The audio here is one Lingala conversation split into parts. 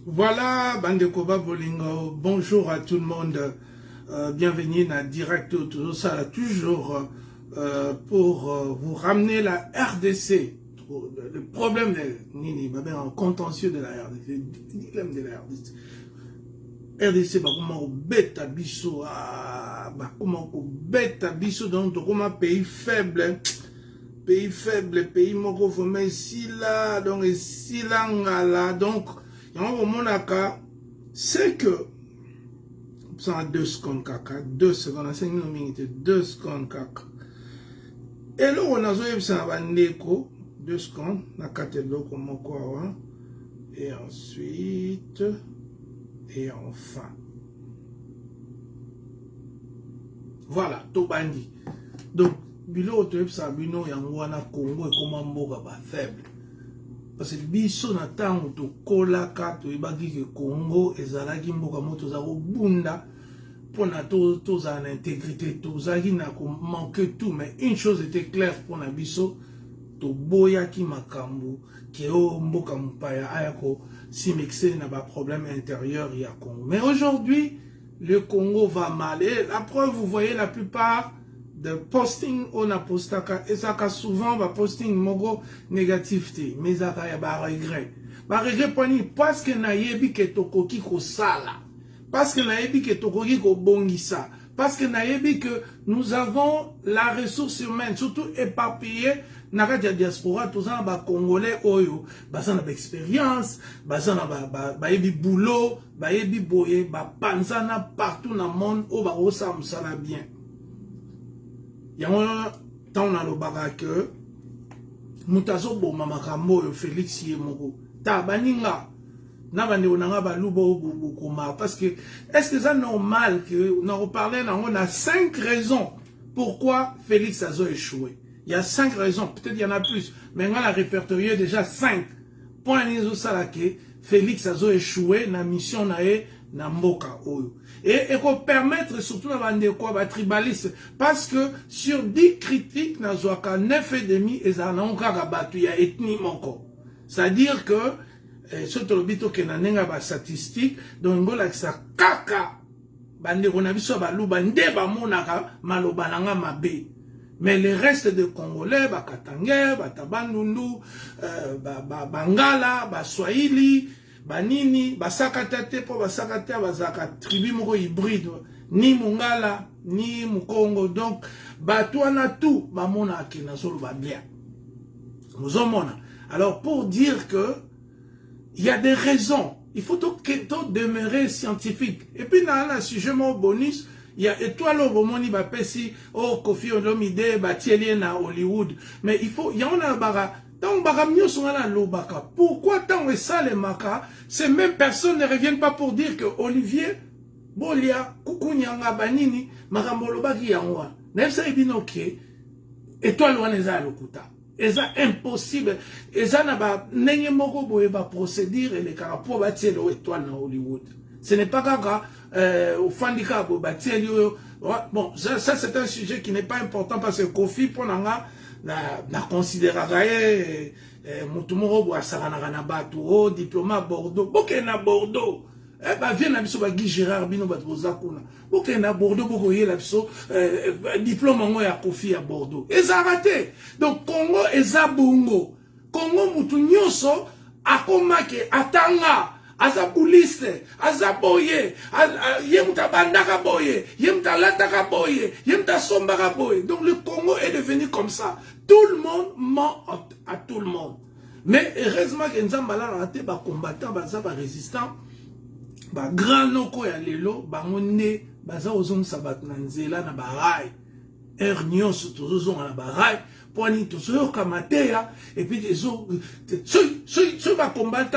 Voilà, Bande Koba Bolingo, bonjour à tout le monde. Bienvenue dans Direct tout ça, toujours pour vous ramener la RDC. Le problème de Nini, un contentieux de la RDC, le dilemme de la RDC. RDC, comment bête à biso, comment bête à biso, donc comment pays faible, pays moko fome ici là, donc ici là, donc c'est que ça a 2 secondes caca, 2 secondes, à 5 minutes, 2 secondes caca. Et là, on a joué ça à 2 secondes, on a 4 et ensuite, et enfin. Voilà, tout bandit. Donc, bilo to ça bino yangwana Congo et comment mboka ba faible. Parce que biso na tango to kolaka to ibaki ke Congo ezalaki mboka moto za bunda pour na to za na intégrité to zaki na ko manquer tout, mais une chose était claire pour na biso to boya ki makambu ke o mboka mpaya ayako si mixé na ba problème intérieur ya Congo. Mais aujourd'hui le Congo va mal et la preuve vous voyez la plupart de posting on a postaka et ça ka souvent va posting mogo négativité mais ça ka ya ba regret poni parce que na yebi ke tokoki ko sala, parce que na yebi ke tokoki ko bongisa, parce que na yebi que nous avons la ressource humaine surtout éparpillée na ka diaspora tous ça ba congolais oyo basana ba expérience basana ba yebi boulot ba yebi boye ba panzana partout na monde o ba osa musala bien. Yango tant na lobaka que mutazo boma makambo yo Félix Yemoko ta baninga na bande onanga ba lubo bokoma parce que est-ce que c'est normal que on en reparler on a 5 raisons pourquoi Félix a échoué. Il y a 5 raisons, peut-être il y en a plus, mais on a répertorié déjà 5 points nizo salake Félix a échoué na mission nae na mboka oyo. Et qu'on permettre surtout la bande quoi ba tribaliste parce que sur 10 critiques na zoaka 9,5 ezalonga ka batu ya ethnie moko. C'est-à-dire que surtout le bito ke na nenga ba statistique donc ngola sa kaka bande kona biso ba luba nde ba monaka maloba nanga mabe. Mais le reste de Congolais, ba Katangais, ba Tabandundu, Bangala, ba Swahili, ba Nini, ba Sakatate, po ba Sakate, ba Zaka, tribu moko hybride, ni Mungala, ni Mukongo, donc, ba tuana tout, ba mona akina solo ba bien. Nous en mona. Alors, pour dire que, il y a des raisons, il faut tout demeurer scientifique. Et puis, dans la sujet mon bonus, il y a étoile au moni ba pesi oh Kofi Olomide ba tielien na Hollywood, mais il faut il y en a bara tant bara mieux sont là lobaka. Pourquoi tant et ça les maka ces mêmes personnes ne reviennent pas pour dire que Olivier Bolia kukunyanga banini makambo lobaki yanwa na ça ibinoke étoile waneza lokuta eza impossible eza na ba nenye moko boye ba procédure et les carapo ba tielo étoile na Hollywood. Ce n'est pas grave au fandika bon ça c'est un sujet qui n'est pas important parce que Kofi pour nanga na considérer mutumoro bo asarana na batu o diplôme à Bordeaux boke na Bordeaux ba vient na biso ba Guy Gérard bino ba bozakuna boke na Bordeaux boko yela biso diplôme ngo ya Kofi à Bordeaux eza raté. Donc Congo eza bongo Congo mutu nyonso akomake atanga azabuliste, azaboye, yemta bandaka boye, yemta lataka boye, yemta sombaka boye. Donc le Congo est devenu comme ça. Tout le monde ment à tout le monde. Mais heureusement que Nzambala a raté ba combattant, ba résistant, ba grand noko ya lelo, ba ngone, ba za ozong sabat na nzela na ba rai. Ernyon surtout ozong na ba rai. Poni toujours kamatea et puis des autres ceux va combattre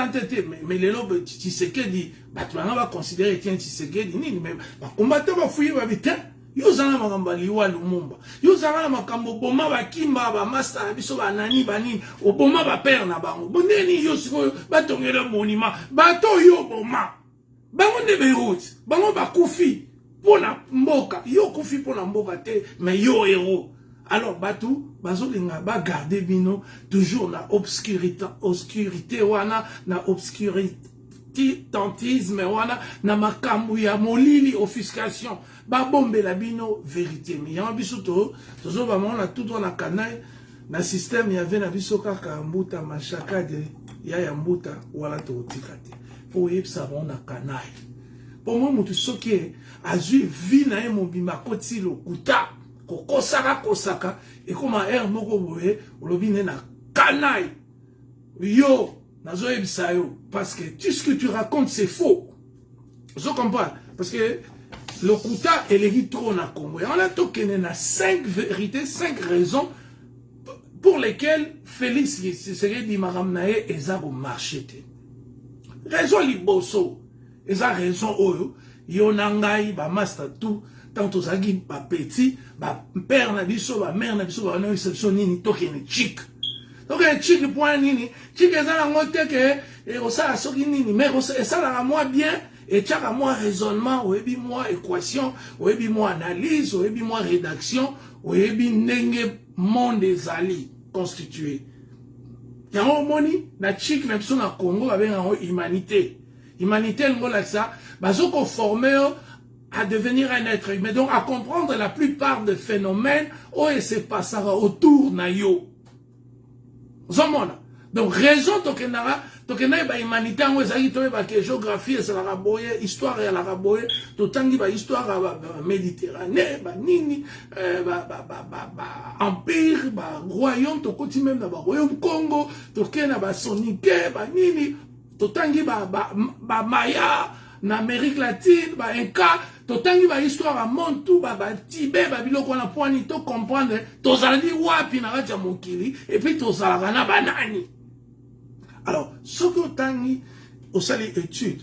mais les lobes Tshisekedi batwana va considérer tiens Tshisekedi ni mais va combattre va fouiller va vite yo zana makamba liwa lumumba yo zana makambo boma ba kimba ba master na biso ba nani banini oboma ba père na bango boneni yo siko batongela monument bato yo boma bango de Beirut bango ba kufi pona mboka yo kufi pona mboka te mais yo héros. Alors, Batou, bazolinga ba garder bino toujours na obscurité wana na obscurité dilettantisme wana na makambo ya molili offuscation ba bombe la bino vérité mais ya biso to zo ba mona tout on a kanai na système ya na biso kaka mbuta machaka de ya mbuta wala to tikate pour yebsa on a kanai pour moi mutu soki azui vi na ye mobimba koti lokuta kosaka et comme un moko boye olobine na kanai yo nazo yebsa yo parce que tout ce que tu racontes c'est faux je comprends parce que le kuta elegi trop na Congo on a tokene na 5 vérités 5 raisons pour lesquelles Félix Tshisekedi maramnaye ezabo marché te raison liboso eza raison oyo yo nangai ba master tout tant aux agi ba petit ba père na biso ba mère na biso ba na exception nini tokene chic donc un chic point nini chic eza na ngote ke et ça soki nini mais ça la moi bien et tchaka moi raisonnement oyebi moi équation oyebi moi analyse oyebi moi rédaction oyebi ndenge monde ezali constitué yango moni na chic na biso na Congo ba benga humanité ngola ça bazoko former à devenir un être humain donc à comprendre la plupart des phénomènes où il se passera autour na yo zomona donc raison tokenara ba humanité ngo ezali to ba géographie et la raboye histoire ya la raboye to tangi ba histoire ba Méditerranée ba nini ba empire ba royaume to koti même na ba royaume Congo to kena ba sonike ba nini to tangi ba Maya na Amérique latine ba Inca to tangi ba histoire a monde tout ba Tibet ba biloko na poani to comprendre to zaladi wapi na raja mokili et puis to zalaka na banani. Alors, ce que tangi au sali étude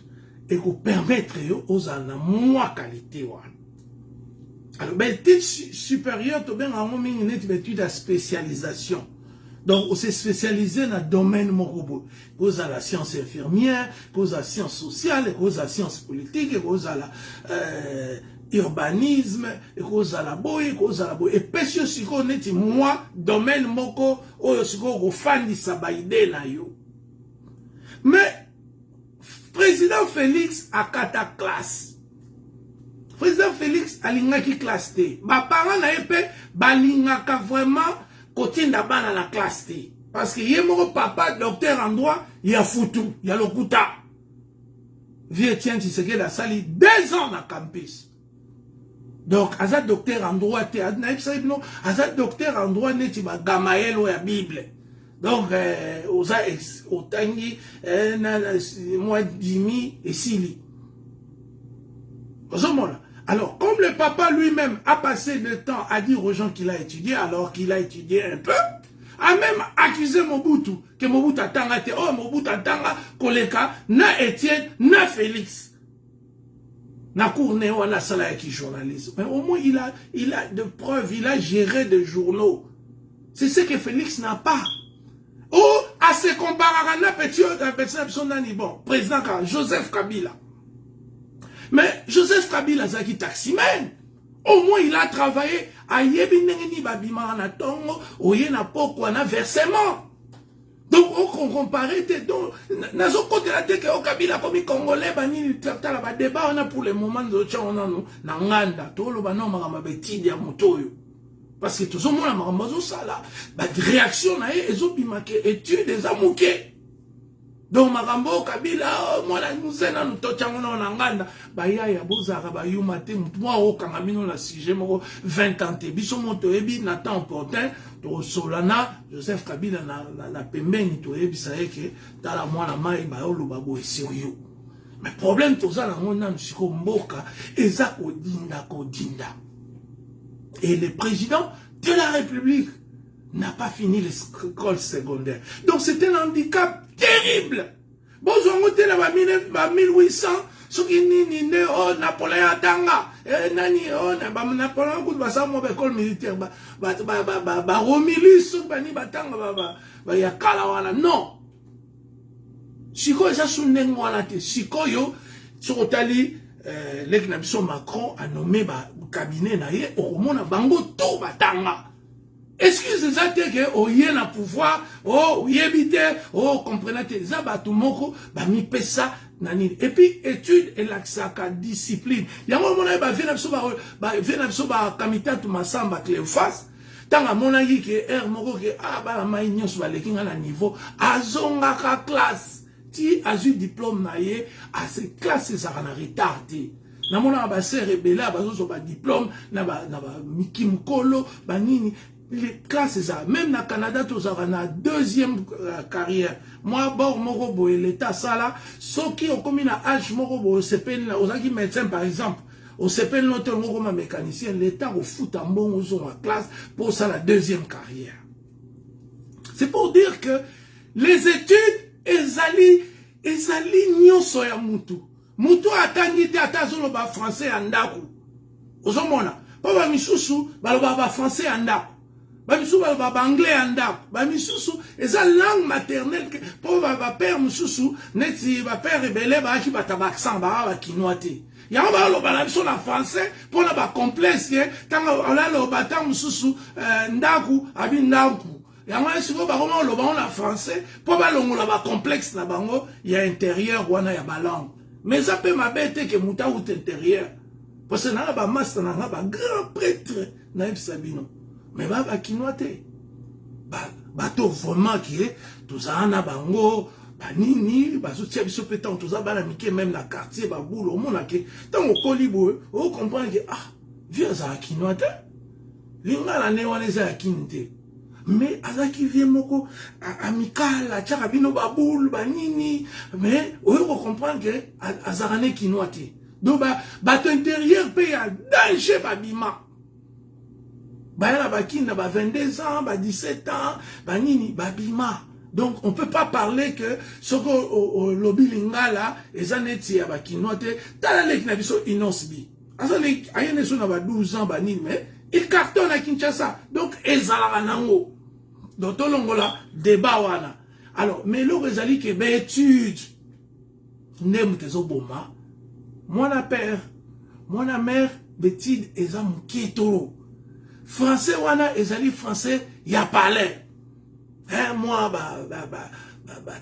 et qu'on permettre aux ana moins qualité wana. Alors, ben étude supérieure to ben en une étude à spécialisation. Donc, on s'est spécialisé dans le domaine morobo. Cause à la science infirmière, cause à la science sociale, cause à la science politique, cause à la urbanisme, cause à la boye, cause à la boye. Et puis, si on est moi, domaine moko, ou si on fan di sabaïde na yo. Mais, président Félix a kata classe. Président Félix a lingaki classe te. Ba parents na épée, ba lingaka vraiment côté d'abana la classe te. Parce que yé mon papa, docteur en droit, il y a foutu, il y a le kuta. Vieux tient, tu sais qu'il a sali 2 ans dans campus. Donc, azad docteur en droit te, azad docteur en droit ne ti ba Gamaël ou la Bible. Donc, au tangi, moi, Dimi et Sili. Alors, comme le papa lui-même a passé le temps à dire aux gens qu'il a étudié, alors qu'il a étudié un peu, a même accusé Mobutu, que Mobutu atanga te, oh Mobutu atanga, koleka, na Étienne, na Félix. Na courné, on a salaire qui journaliste. Mais au moins, il a de preuves, il a géré des journaux. C'est ce que Félix n'a pas. Oh, à se comparer à petit bon, président Joseph Kabila. Mais Joseph Kabila zaki taximan. Au moins il a travaillé à Yebinengeni Babima na Tongo, oye na poko na versement. Donc on comparait donc nazo côté la tête au Kabila comme congolais bani tata la débat on a pour le moment de on a na nganda to lo bano makama betidi ya motoyo. Parce que tout le monde a marre ça là, bah réaction na ezo bimake étude des amouké. Donc marambo Kabila moi la nous na nous tochango na nganda ba ya bozaka ba yumate moi o kangamino la sujet mo 20 ans te biso moto ebi na temps opportun to solana Joseph Kabila na pembeni to ebi sa yeke tala mwana mai ba olo babo esio. Mais problème tout ça na ngona msiko mboka eza kodinda. Et le président de la République n'a pas fini l'école secondaire. Donc c'est un handicap terrible. Bon, on a 1800, ce qui ni oh Napoléon Tanga, nani oh Napoléon coup de ça mon école militaire, Romilus, bani batanga ya kalawana non. Siko ça suneng wana te siko yo sur otali l'ex Macron a nommé ba cabinet na ye okomona bango to batanga excuse ça que oye na pouvoir oyebite comprenez ça bato moko ba mi pesa nani et puis étude et l'axaka discipline yango mona ba vena biso ba kamita tu masamba Cléophas tanga mona yi ke moko ke ba mai nyonso ba lekinga na niveau azonga ka classe ti azu diplôme na ye a ces classes ça na retardé na mona ba se rebela ba zo ba diplôme na ba mikimkolo ba nini les classes ça même na Canada tous ça na deuxième carrière moi bord moko boye l'état ça là ceux qui ont commis na âge moko boye sepel na ozaki médecin par exemple au sepel notre moko ma mécanicien l'état au foot en bon aux en classe pour ça la deuxième carrière. C'est pour dire que les études ezali nyonso ya mutu atangi te atazolo ba français andako ozomona pa ba misusu baloba ba français andako ba misusu baloba ba anglais andako ba misusu eza langue maternelle po ba père misusu neti ba père ebele ba ki bata ba accent ba kinoate yango baloba na biso na français po na ba complexe tanga olaloba ta misusu ndaku abi ndaku yango esiko bakoma oloba na français po balongola ba complexe na bango ya intérieur wana ya ba langue mais ça peut m'abêter que muta ou intérieur parce que na ba master na ba grand prêtre na Sabino mais ba kinoate ba to vraiment qui est tout ça na bango ba nini ba sotia biso petant tout ça ba na mike même na quartier ba boule au mona ke tant au colibo on comprend que vieux ça kinoate linga la ne wana za kinte mais azaki vie moko amical a bino ba boule ba nini mais on comprend que azarane kinoate donc ba intérieur pe ya danger ba bima ba la ba kinda ba 22 ans ba 17 ans ba nini ba bima. Donc on peut pas parler que ce que au lobby lingala ezaneti ya ba kinoate tala leki na biso inosbi azali ayene so na ba 12 ans ba nini mais il cartonne à Kinshasa donc ezala nango donc tolongola débat wana alors mais lo ezali ke ba étude ndem tezo boma mwana père mwana mère betide eza mukitoro français wana ezali français ya palais moi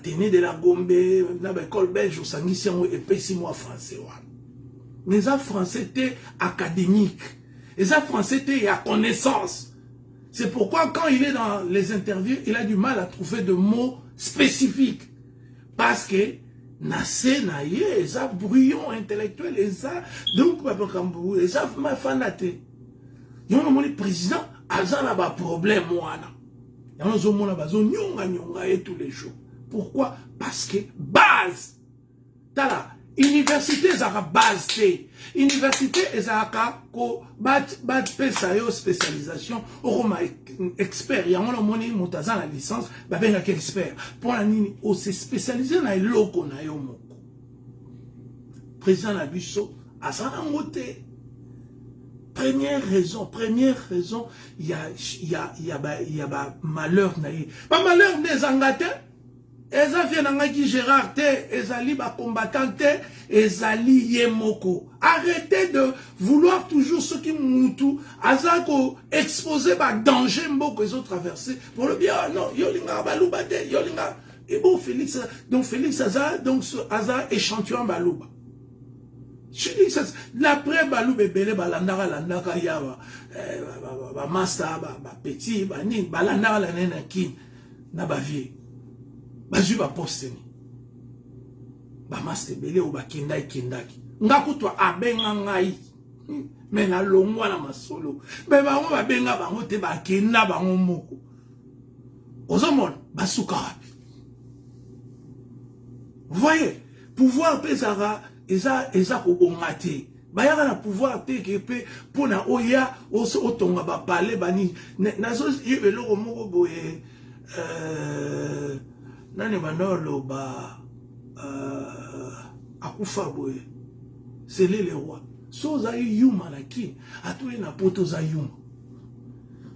tenez de la Gombe na ba école belge osangisi yango epesi moi français wana mais ça français te académique et ça français te ya connaissance. C'est pourquoi quand il est dans les interviews il a du mal à trouver de mots spécifiques parce que Nassé naye ça brouillon intellectuel et ça donc et ça ma fanate yon mon président azala ba problème wana yon zo mona bazo nyonga et tous les jours pourquoi parce que base tala université zaka base te université ezaka ko bat pesa yo spécialisation oroma expert yango moni motaza na licence ba benga ke expert pour la nini o se spécialiser na eloko na yo moko président na biso azana ngote première raison il y a malheur na ye pas malheur des angate eza vie nangaki Gérard te ezali ba combattant te ezali yemoko arrêtez de vouloir toujours ce qui mutu azako exposer ba danger mboko ils ont traversé pour le bien non yolinga baluba te yolinga et bon Félix donc Félix aza donc aza échantillon baluba l'après baluba belé balandaka yaba ba master ba petit ba ni balandaka la nena kin na ba vie bazu ba posteni ba master belé ou ba kindaki ngakutwa abenga ngai mais na longwa na masolo mais bango ba benga bango te ba kenda bango moko ozomona basuka rapi voyez pouvoir pesara eza ko bongate bayaka na pouvoir te ke pe pona oya otonga ba parler bani nazo yebelo moko boye nani banolo ba akufa boye c'est les rois so za yuma na ki atoye na poto za yuma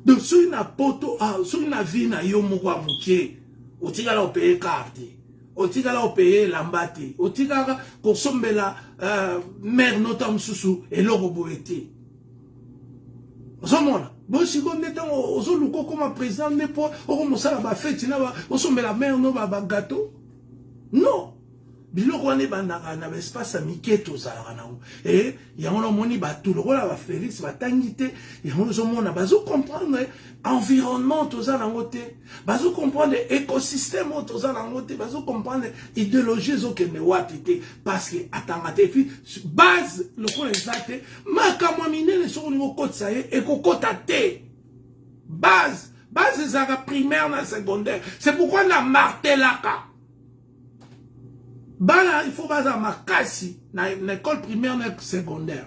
donc so na poto so na vie na yo moko amuke otikala opeye carte otikala opeye lambate otikala kosombela mère notam susu eloko boete ozomona Bon, si on est au comme président, n'est pas au Moussala ba fête, au sommet la mer, non, ba gâteau. Non. Biloko wane bandaka na espace amike tozalaka nango et yango moni ba tout le rôle ba Félix ba tangité yango zo mona bazo comprendre environnement tozala nango te bazo comprendre écosystème tozala nango te bazo comprendre idéologie zo ke ne wati te parce que atanga te puis base le ko exact makamwa minene so ngo kotsa ye e kokota te base ezaka primaire na secondaire c'est pourquoi na martelaka Bala, il faut baser makasi na l'école primaire et secondaire.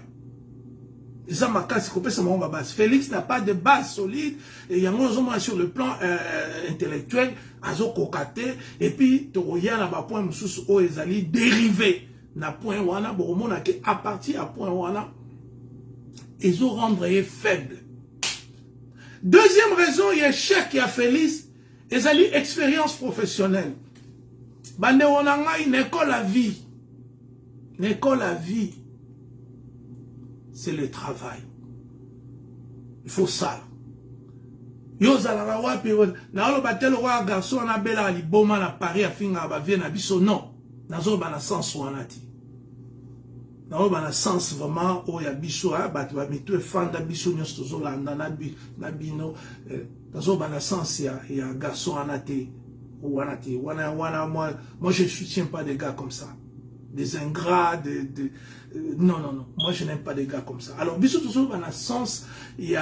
Et ça makasi qu'on peut se mettre base. Félix n'a pas de base solide et il y a un sur le plan intellectuel, azo kokate et puis toroya na ba point mususu o ezali dérivé na point wana bon na ke à partir à point wana ezo rendre faible. Deuxième raison, il y a échec qui a Félix ezali expérience professionnelle. Bande onanga une école à vie. Une école à vie, c'est le travail. Il faut ça. Yo zalala wapi na olo batelo wa garçon na bela li boma na Paris afinga ba vie na biso non. Nazo bana sens wanati. Na olo bana sens vraiment o ya biso bat ba mitu fanda biso nyos tozo landa na bino nazo bana sens ya garçon anati. Moi je ne soutiens pas des gars comme ça. Des ingrats, non. Moi je n'aime pas des gars comme ça. Alors, bisous toujours dans le sens, il y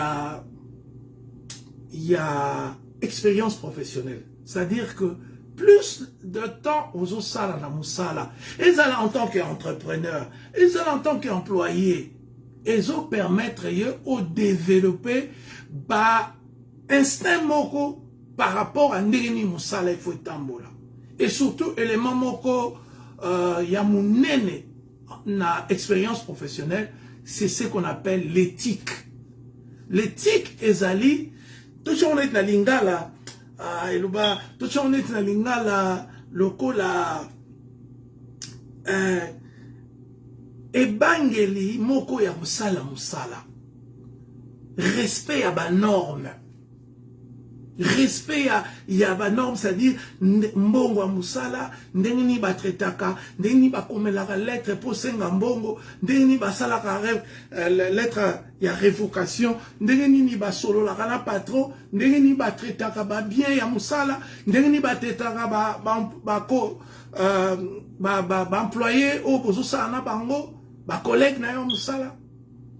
a expérience professionnelle. C'est-à-dire que plus de temps aux osala na musala, ils allaient en tant qu'entrepreneur, ils allaient en tant qu'employé, ils ont permettre de développer instinct moko par rapport à Ndeni Moussala, il faut tambola. Et surtout, élément moko, yamunene, na expérience professionnelle, c'est ce qu'on appelle l'éthique. L'éthique, ezali, tout ce qu'on est dans l'ingala, tout ce qu'on est dans l'ingala, lokola, ebangeli, moko ya musala. Respect à ba norme. Respect il y a ba norme, c'est-à-dire mbongo wa musala ndenge ni ba tretaka ndenge ni ba komelaka lettre pour senga mbongo ndenge ni ba salaka lettre ya révocation ndenge ni ba solo la kana patron ndenge ni ba tretaka ba bien ya musala ndenge ni ba tetaka ba employé au bozo sana bango ba collègue na yo musala.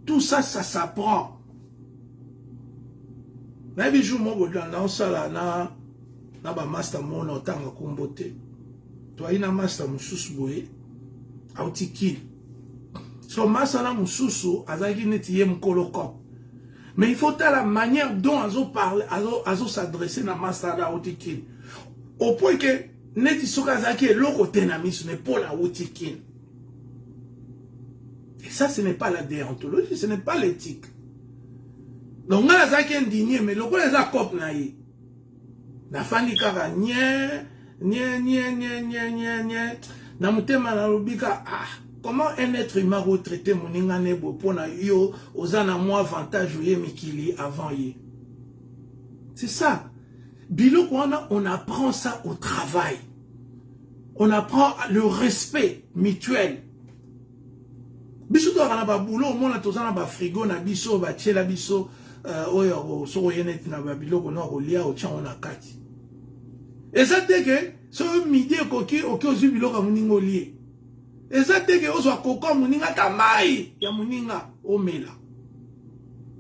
Tout ça s'apprend. Na bijou mo bodla na osala na ba master mo na otanga kombote. To ina master mususu boye autiki. So master na mususu azaki neti ye mkoloko. Mais il faut la manière dont azo parler, azo s'adresser na master da autiki. Au point que neti soka zaki loko tenamisu ne pour la autiki. Et ça ce n'est pas la déontologie, ce n'est pas l'éthique. Donc, on a indigné, mais le quoi les accords naïe. Na fani kaka nye. Na mutema na lubika comment un être humain retraité moninga nebo pona yo ozana mo avantage ye mikili avant ye. C'est ça. Biloko on apprend ça au travail. On apprend le respect mutuel. Biso to kana ba boulot mona tozana ba frigo na biso ba tchela biso oyo so yenet na ba biloko no kolia o tcha ona kati. Et ça te que so midi koki ozu biloko muninga olie. Et ça te que ozo koko muninga tamai ya muninga omela.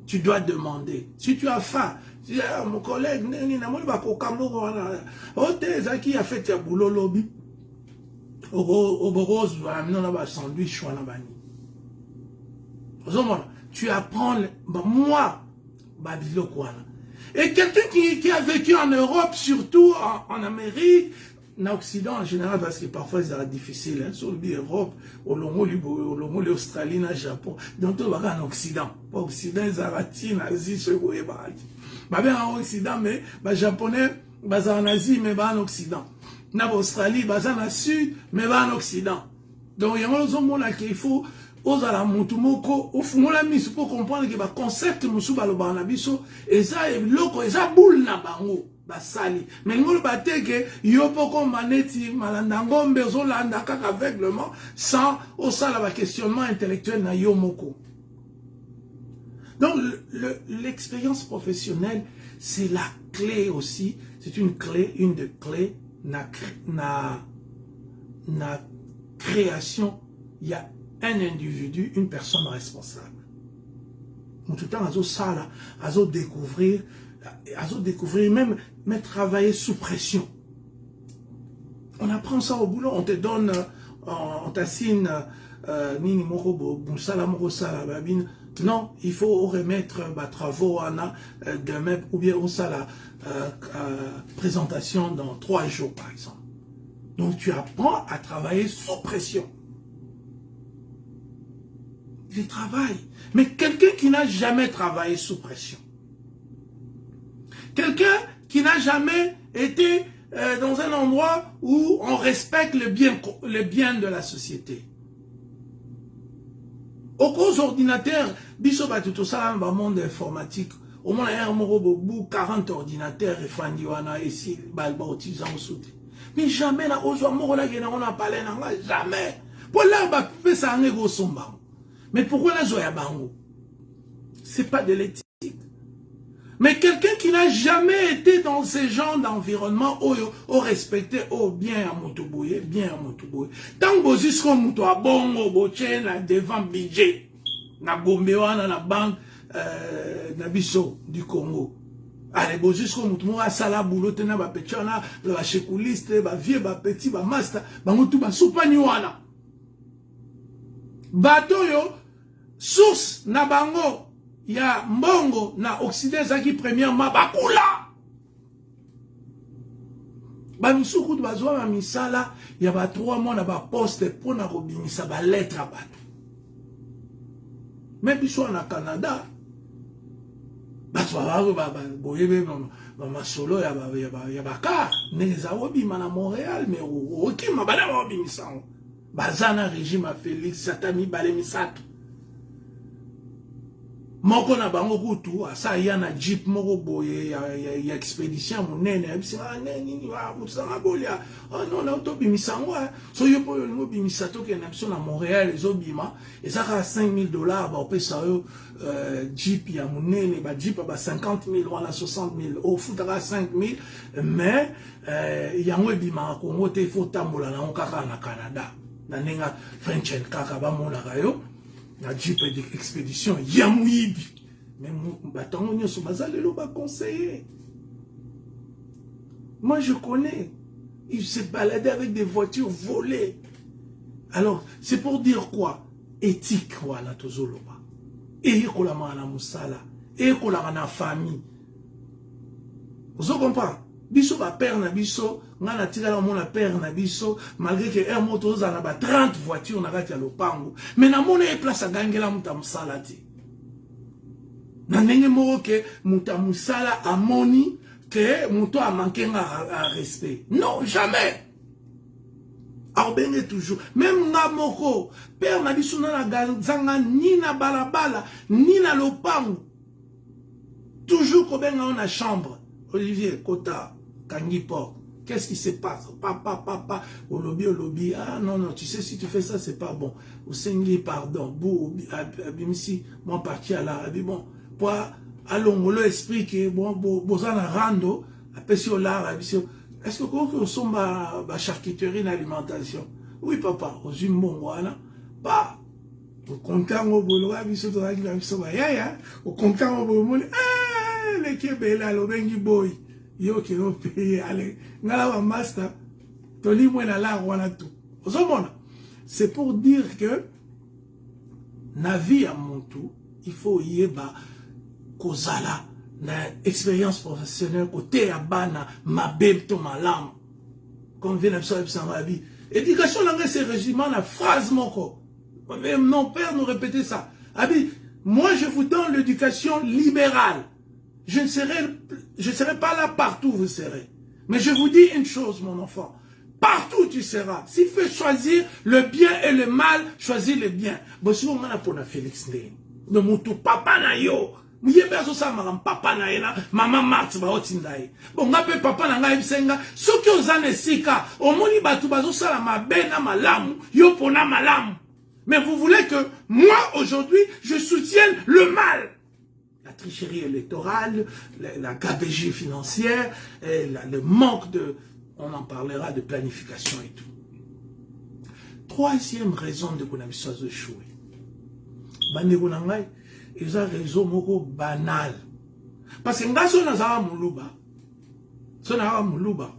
Tu dois demander. Si tu as faim, si mon collègue neni na moni ba kokamo wana ote zaki a fait ya boulot lobby. Oboros va amener na ba sandwich wana bani. Tu apprends, moi, et quelqu'un qui a vécu en Europe, surtout en Amérique, en Occident en général, parce que parfois c'est difficile, sur l'Europe, au l'Australie, au Japon, donc tout va en Occident. Pas Occident, les Arabes, Asie, ce que vous voyez. En Occident, mais les Japonais, en Asie, mais en Occident. En Australie, en Sud, mais en Occident. Donc il y a un moment qu'il faut ozala mutu moko ofungola miso pour comprendre que ba concept musu baloba na biso eza eloko eza boule na bango basali mais ngolo bateke yo poko maneti malanda ngombe ozolanda kaka aveuglement sans osala ba questionnement intellectuel na yo moko. Donc l'expérience professionnelle c'est la clé aussi, c'est une des clés na création. Il y a un individu, une personne responsable. Tout le temps, azo découvrir, même travailler sous pression. On apprend ça au boulot, on te donne, on t'assigne, nini moko boussala moko sala babine. Non, il faut remettre travaux demain ou bien au sala présentation dans 3 jours par exemple. Donc tu apprends à travailler sous pression. Il travaille. Mais quelqu'un qui n'a jamais travaillé sous pression, quelqu'un qui n'a jamais été dans un endroit où on respecte le bien de la société. Au cause ordinateur, biso tout ça dans le monde informatique, au moins il y a 40 ordinateurs et fandiwana ici, balba utilisant soute. Mais jamais na ozo moko la gena on a parlé jamais. Pour là ba peut ça ngego somba. Mais pourquoi la zoya bango? C'est pas de l'éthique. Mais quelqu'un qui n'a jamais été dans ce genre d'environnement, au respecté, au bien à Moutouboye, bien à Moutouboye. Tant que vous êtes comme Moutou à Bongo, Bochen, devant budget, na Gombewana, na banque, na Bisso du Congo. Allez, vous êtes comme Moutou, à Sala, Boulotena, Bapechana, le Chekouliste, Vieux, Petit, Master, Moutou, Soupaniwana. Bateau yo, source na bango ya mbongo na Occident zaki premièrement bakula ba misuku bazwa ba misala ya ba 3 mois na ba poste pour na robinisa ba lettre à bato. Mais biso na Canada bazwa ba boyebe ba masolo ya ba car neza obima na Montréal mais okima bana ba obimisa bazana régime à Félix Satami balemisato. Moko na bango kutu asa ya na jeep moko boye ya expédition monene abisa nini wa musanga bolia non na to bimisango so yo po yo bimisato ke na biso na Montréal ezobima ezaka $5,000 ba opesa yo jeep ya monene ba jeep ba 50,000 wala 60,000 au futaka 5,000 mais yango ebima Congo te faut tambola na kaka na Canada na nenga French kaka ba mona kayo na jeep d'expédition yamouibi mais batango nyoso bazalelo ba conseiller. Moi je connais, ils se baladaient avec des voitures volées. Alors c'est pour dire quoi? Éthique wala tozoloba et kola mana musala et kola na famille. Vous comprenez? Biso ba père na biso ngana tikala mona père na biso malgré que air moto za na ba 30 voitures na kati ya lopango mais na mona e place gangela muta musala ti na ndenge moko ke muta musala amoni que muto a manqué à respect. Non, jamais. Aubenge toujours même nga moko père na biso na zanga ni na balabala ni na lopango toujours ko benga na chambre. Olivier Kota Kangipo, qu'est-ce qui se passe? Papa, au lobby, ah non, tu sais, si tu fais ça, c'est pas bon. Au Sengli, pardon, Bou, Abimsi, moi parti à la, bon, pour, allons, l'esprit qui est bon, besoin de rando, après si on l'a, est-ce que quand on ma charcuterie d'alimentation? Oui, papa, aux yeux bon, voilà, bah, au content au boulot, au content au boulot, les Kébéla, le Bengi Boy. Yo qui ont payé, allez, ngala master, toli mouena la wana tout. C'est pour dire que, na vie à mon tout, il faut y ba kozala, na expérience professionnelle, côté à bana, ma bébé to ma lame. Comme vient d'absorber sa vie. Éducation langue, c'est résumé la phrase moko. Même mon père nous répétait ça. Abi, moi je vous donne l'éducation libérale. Je ne serai pas là partout où vous serez. Mais je vous dis une chose, mon enfant. Partout où tu seras. S'il fait choisir le bien et le mal, choisis le bien. Bon, si on a pour Félix Ndé, ne moutou papa na yo. Muyebe azo sa maram papa na yena, maman Marthe ba otindaye. Bon, ngape papa na nga ibisenga, soki ozane sika, omoni batu bazo sala mabe na malamu, yo pona malamu. Mais vous voulez que moi, aujourd'hui, je soutienne le mal. La tricherie électorale, la gabegie financière, le manque de... On en parlera de planification et tout. Troisième raison de qu'on a mis ça de échouer. Bandegonangai, ils ont raison moko banal. Parce que nga son nazara muluba. Son nazara muluba.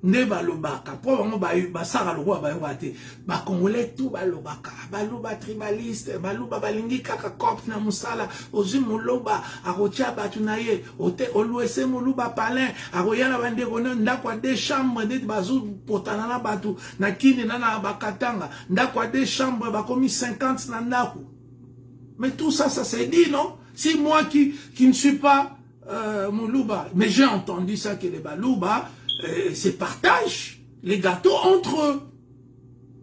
Ne balobaka. Pour vraiment basara le roi bayouate. Ba congolais tout balobaka. Baluba tribaliste. Baluba balingi kaka kop na musala. Ozi muluba. Arotia batunaye. Ote oluese muluba palin. Aroyana bande kono ndakwa de chambre de bazu potana na batu. Na kini nana bakatanga. Ndakwa de chambre bakomi 50 na ndaku. Mais tout ça, ça s'est dit, non? Si moi qui ne suis pas Moulouba, mais j'ai entendu ça que les Balouba se partagent les gâteaux entre eux.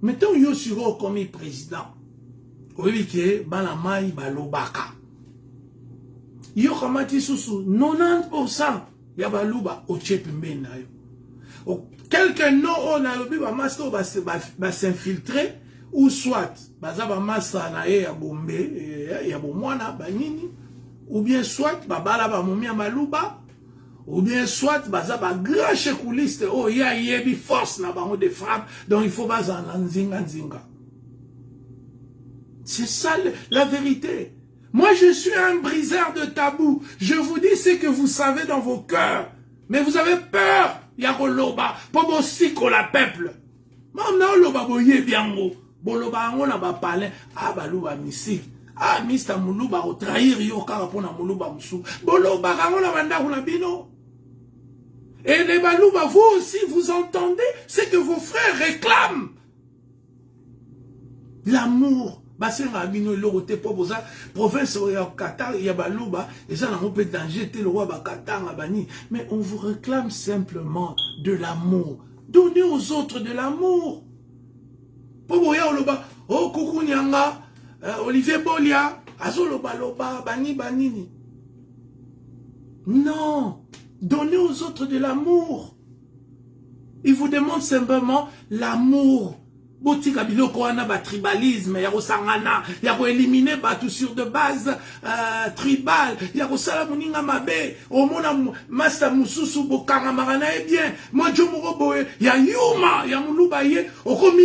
Mettons yo suro comme président. Oui, que Balamai Balobaka. Yo kamati susu 90% ya Balouba au Tchepimbe na yo. Quelqu'un non on a le master va s'infiltrer. Ou soit, bazaba masa na ye ya bombe, ya bomwana, banini, ou bien soit, babala ba momi ya maluba, ou bien soit, bazaba grand chekouliste, oh, ya yebi force na bango de frappe, donc il faut baza na nzinga nzinga. C'est ça la vérité. Moi, je suis un briseur de tabou. Je vous dis ce que vous savez dans vos cœurs. Mais vous avez peur, Yaroloba, pour aussi qu'on la peuple. Maintenant, loba boye biango. Boloba ango na ba palin, ah baluba misi. Ah, Mr. Moulouba au trahir yo kara pona Moulouba moussou. Boloba ango na banda kuna bino. Et les balouba, vous aussi, vous entendez ce que vos frères réclament. L'amour. Basenga bino lorote popoza province ya Qatar ya baluba et ça n'a pas danger le roi ba Qatar bani, mais on vous réclame simplement de l'amour. Donnez aux autres de l'amour. Poboya oloba oh kuku nyanga Olivier Bolia azoloba loba bani banini. Non, donnez aux autres de l'amour. Il vous demande simplement l'amour. Botika biloko wana ba tribalisme ya kosangana ya ko éliminer batu sur de base tribal ya ko sala muninga mabe omona master mususu bokanga magana e bien moi jomoko boye ya yuma ya muluba ye okomi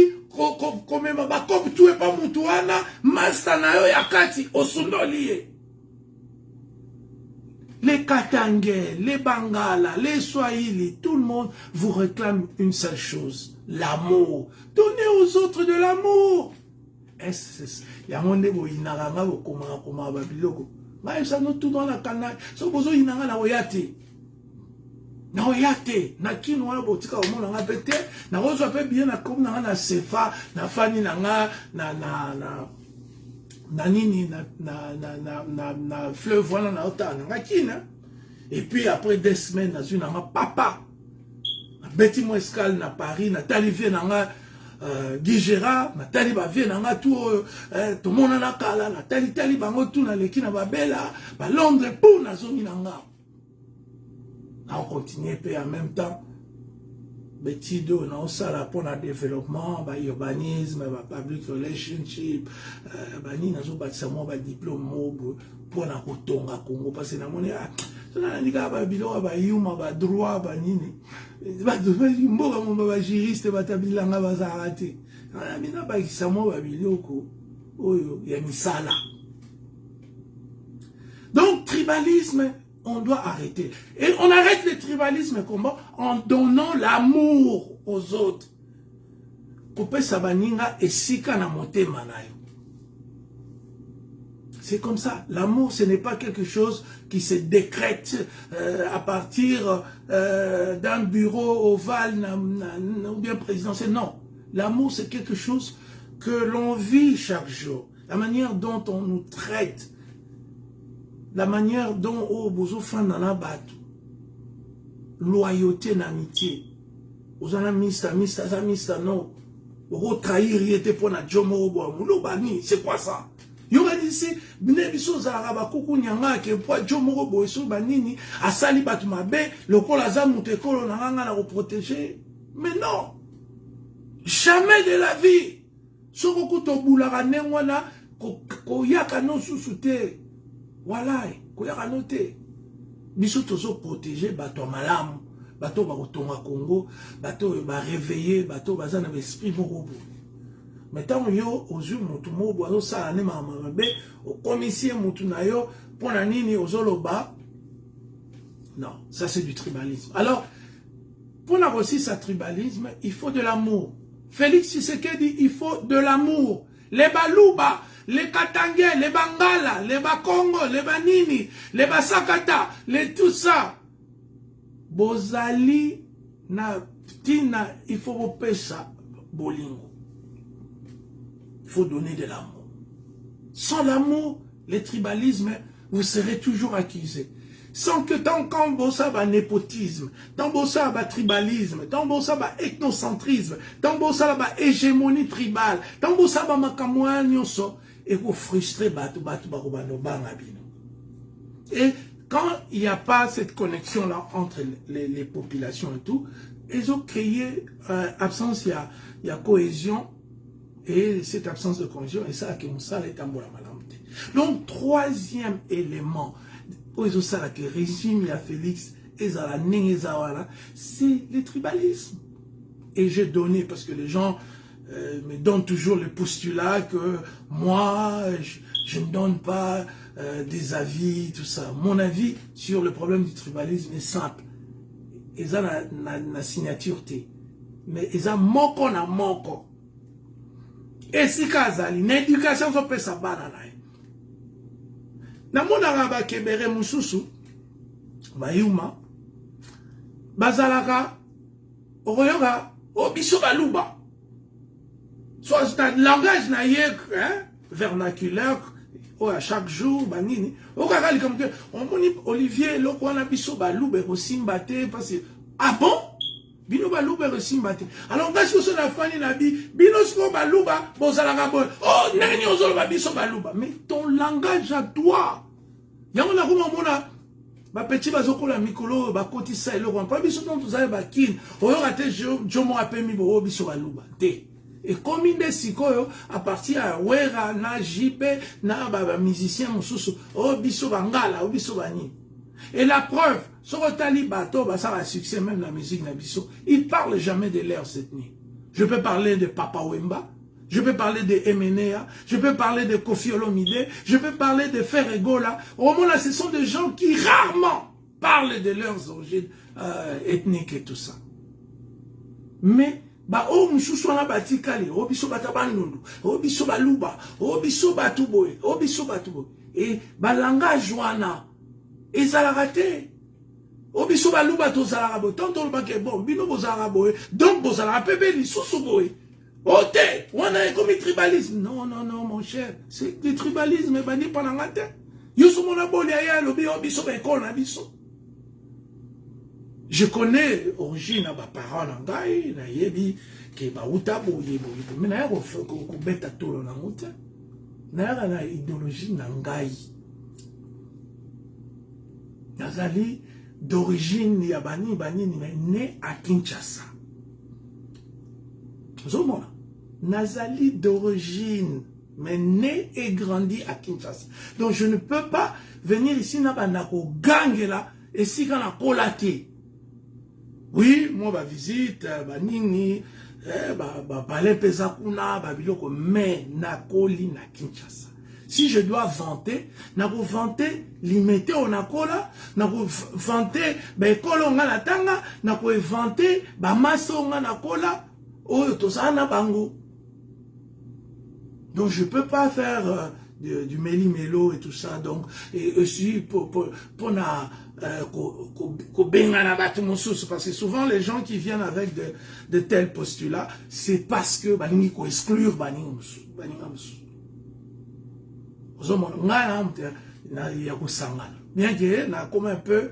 komema ba kop tuwe pa mutu wana master na yo ya kati osundoli ye. Les Katangais, les Bangala, les Swahili, tout le monde vous réclame une seule chose, l'amour. Donnez aux autres de l'amour. Est-ce il y a un débo inaranga comment babiloko. Mais ça nous tout dans la canal. So bozo inanga na oyate. Na oyate, na kino wala botika au monde na pété, na rozo pe bien na comme na sefa, na fani na nanini na fleuve voilà na otana ngakina et puis après 2 semaines na une na papa Betty mo escale na Paris na talivie na nga Guy Gérard na tali ba vie na nga tout tout monde na kala na tali bango tout na leki na babela ba Londres pour na zoni na nga na on continue pe en même temps Betty do na osala pour le développement, ba urbanisme, ba public relationship, bani na zo batisa mo ba diplôme mo pour na kotonga Congo parce que na moni ça na ndika ba bilo ba yuma ba droit ba nini ba mboka mo ba juriste ba tabilanga ba zarate na bina ba kisamo ba biloko oyo ya misala. Donc tribalisme on doit arrêter. Et on arrête le tribalisme comment? En donnant l'amour aux autres. C'est comme ça. L'amour, ce n'est pas quelque chose qui se décrète à partir d'un bureau ovale ou bien présidentiel. Non. L'amour, c'est quelque chose que l'on vit chaque jour. La manière dont on nous traite. La manière dont au bozo fan dans la batte, loyauté, n'amitié, Vous en avez mista, non. Vous trahir, il était pour la Jomo, Moulobani, c'est quoi ça? Yo va dire c'est bine biso za ba kuku nyanga ke po Jomo bo so banini asali batu mabe lokola za mutekolo na nganga na ko protéger. Mais non. Jamais de la vie. Soko kuto bulaka nengwana ko yaka no susute. Voilà, ko yaka note. Biso tozo protéger bato malamu, bato ba kotonga Congo, bato ba réveiller, bato baza na esprit moko. Mais tant yo ozu mutu mo bozo sala ne mama be au commissaire mutu na yo pona nini ozoloba. Non, ça c'est du tribalisme. Alors pour la aussi ça tribalisme, il faut de l'amour. Félix Tshisekedi, il faut de l'amour. Les Baluba, les Katangais, les Bangala, les Bakongo, les Banini, les Basakata, les tout ça. Bozali na tina, il faut repérer ça, bolingo. Il faut donner de l'amour. Sans l'amour, les tribalismes, vous serez toujours accusés. Sans que tant qu'on bossa ba népotisme, tant bossa ba tribalisme, tant bossa ba ethnocentrisme, tant bossa ba hégémonie tribale, tant bossa ba makamwa nyonso, et vous frustrez batu ba kubano bangabino. Et quand il n'y a pas cette connexion-là entre les populations et tout, ils ont créé absence, il y a cohésion, et cette absence de cohésion, et ça, qui ça est en malamté. Donc, troisième élément, ça que régime, il y a Félix, c'est le tribalisme. Et j'ai donné, parce que les gens me donnent toujours le postulat que moi, je ne donne pas des avis, tout ça. Mon avis sur le problème du tribalisme est simple. Ils ont la signature T. Mais ils ont moko na moko. Et si kazali, l'éducation so pe sa banana. Na mona ba kebere mususu, bayuma, bazalaka, oyoga, obiso baluba. Soit c'est un langage naïque, hein, vernaculaire, à chaque jour, banini. Au cas comme que, on moni Olivier, lo kwa na biso baluba, osimbate, parce que, ah bon? Bino baluba resimbate. Alors nga si na fani na bi, bino siko baluba, bozalaka boy. Oh, nani ozolo biso baluba. Mais ton langage à toi. Yango na kuma mona ba petit bazokola mikolo ba kotisa eloko. Pas biso non tozale ba kin. Oyo rate jomo apemi bo biso baluba. Te. Et comme inde sikoyo à partir à wera na jipe na ba musicien mususu. Oh biso bangala, oh biso bani. Et la preuve, sur le Talibato, ça a succès même la musique Nabiso, il ne parle jamais de l'air cette nuit. Je peux parler de Papa Wemba, je peux parler de Emenea, je peux parler de Kofi Olomide, je peux parler de Ferregola. Au moins là, ce sont des gens qui rarement parlent de leurs origines ethniques et tout ça. Mais, bah, oh, moussou na batikali, oh, biso batabandundu, oh, biso baluba, oh, biso batuboy, oh, biso batuboy. Et, bah, langage wana, et ça l'a raté. Obiso baluba to zalaraboy. Tant on le que bon, bino bo zalaraboy. Donc bo zalarapebe li susuboy. Ote, on a comme tribalisme. Non, non, non, mon cher. C'est le tribalisme, bani panangate. Yosu mona boli aya lobi obiso ba ekol na biso. Je connais origine à ma parole en gaï, na yebi, ke ba utabo yebo yebo. Mais na yako ko beta tolo na muta. Na yaka na idéologie na ngai. Nazali d'origine yabani bani né à Kinshasa. Zomona. Nazali d'origine mais né et grandi à Kinshasa. Donc je ne peux pas venir ici na banako gangela et si kana kolate. Oui, moi ba visite banini ba palais pesakuna ba biloko mais na koli na Kinshasa. Si je dois vanter, na ko vanter limité on akola, na ko vanter ba ekolo nga na tanga, na ko vanter ba maso nga na kola, oyo to sana bango. Donc je peux pas faire du méli-mélo et tout ça. Donc et aussi pour na ko benga na batu mosusu, parce que souvent les gens qui viennent avec de tels postulats, c'est parce que balingi ko exclure baninga mosusu. Bien que na comme un peu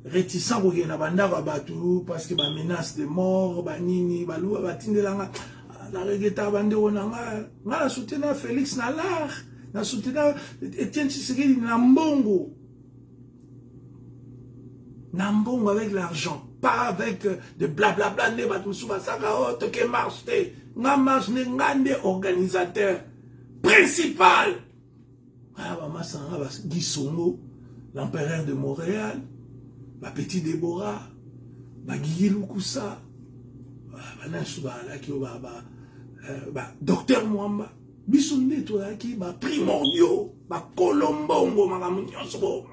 réticent pour na banda ba batu parce que ba menace de mort ba nini ba lua ba tindelanga na regeta bande onanga ngala soutenir Félix na l'art na soutenir Etienne Tshisekedi na mbongo avec l'argent, pas avec de blablabla ne batu sou basaka oh toke marche te nga marche ne ngande organisateur principal ba masanga ba Gisongo l'empereur de Montréal, ba Petit Déborah, ba Guigui Lukusa, ba Docteur Mwamba, bisonde to ki ba primordiaux, ba Colombongo makamu nyonso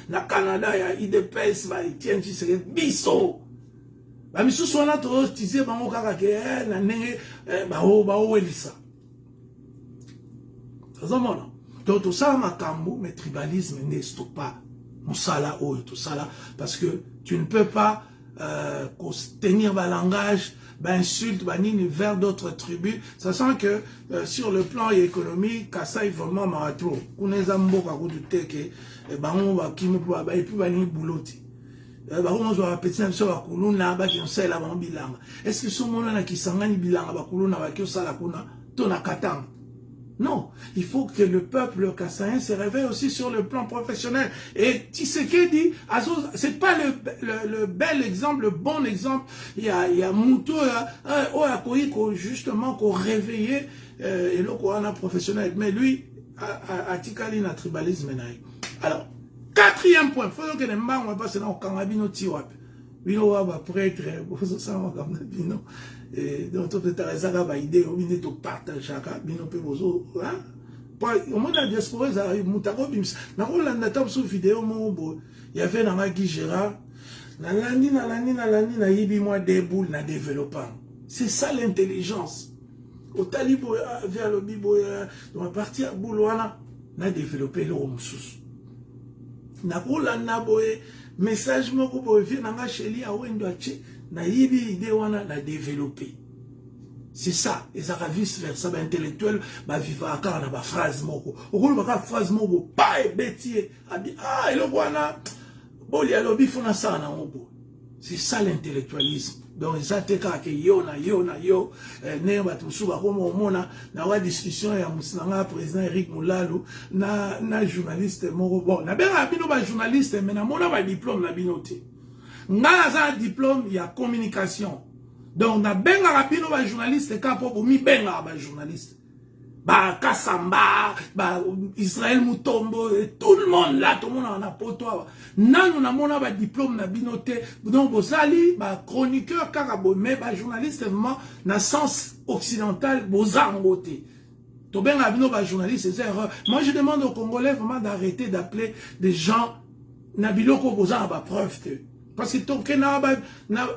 na Canada ya IDPS ba Etienne Tshisekedi biso. Ba misusu wana to tize bango kaka ke na ndenge ba o elisa. Tazamona. Donc tout ça makambo mais tribalisme ne stoppe pas. Moussala tout ça là parce que tu ne peux pas tenir le langage insulte vers d'autres tribus, sachant que sur le plan économique Kasai vraiment marato kuneza mboka kudute ke bango ba kimu ba et puis bani bouloti bango zo apeti na so ba kuluna ba ki nsela ba bilanga est-ce que son mona na kisangani bilanga ba kuluna ba ki osala kuna to na katanga. Non, il faut que le peuple kassaïen se réveille aussi sur le plan professionnel. Et Tshisekedi, c'est pas le bel exemple, le bon exemple. Il y a Mouto, justement, qu'on réveillait, et là, qu'on a professionnel. Mais lui, a Tikali na tribalisme. Alors, quatrième point, il faut que les gens, on va passer dans le Kangabino Tiwap. Bino va prêtre, ça va comme Bino. Et donc, tu as des idées, tu partages chacun, bino pe bozo, hein? Au moins, la diaspora, ça arrive, moutako bims. Dans la table sous vidéo, il y avait dans ma Gérard, na yibi moi des boules, na développant. C'est ça l'intelligence. Au talibo, vers le bibo, on va partir à Boulouana, na développé le romsous. Na roulana boye, message moko boye, vient na cheli à Wendoache, na yibi idée wana na développer. C'est ça, et ça va vice versa, ba intellectuel, ba viva akara na ba phrase moko. Okolo ba phrase moko, pa e betier, abi ah elo wana boli alobi fona ça na moko. C'est ça l'intellectualisme. Donc ça te ka ke yo ne ba tusu ba ko mona na wa discussion ya musanga président Eric Moulalo na journaliste moko bon na bena bino ba journaliste mais na mona ba diplôme na binoté. Nga za diplôme il y a communication. Donc na benga rapino ba journaliste ka po mi benga ba journaliste. Ba Kassamba, ba Israël Mutombo, tout le monde là, tout le monde en a poto. Nan na mona ba diplôme na binoté. Donc bozali ba chroniqueur karabo mais ba journaliste vraiment na sens occidental bozangoté. To benga bino ba journaliste c'est erreur. Moi je demande aux Congolais vraiment d'arrêter d'appeler des gens na biloko bozan ba preuve. Parce que ton Canada, na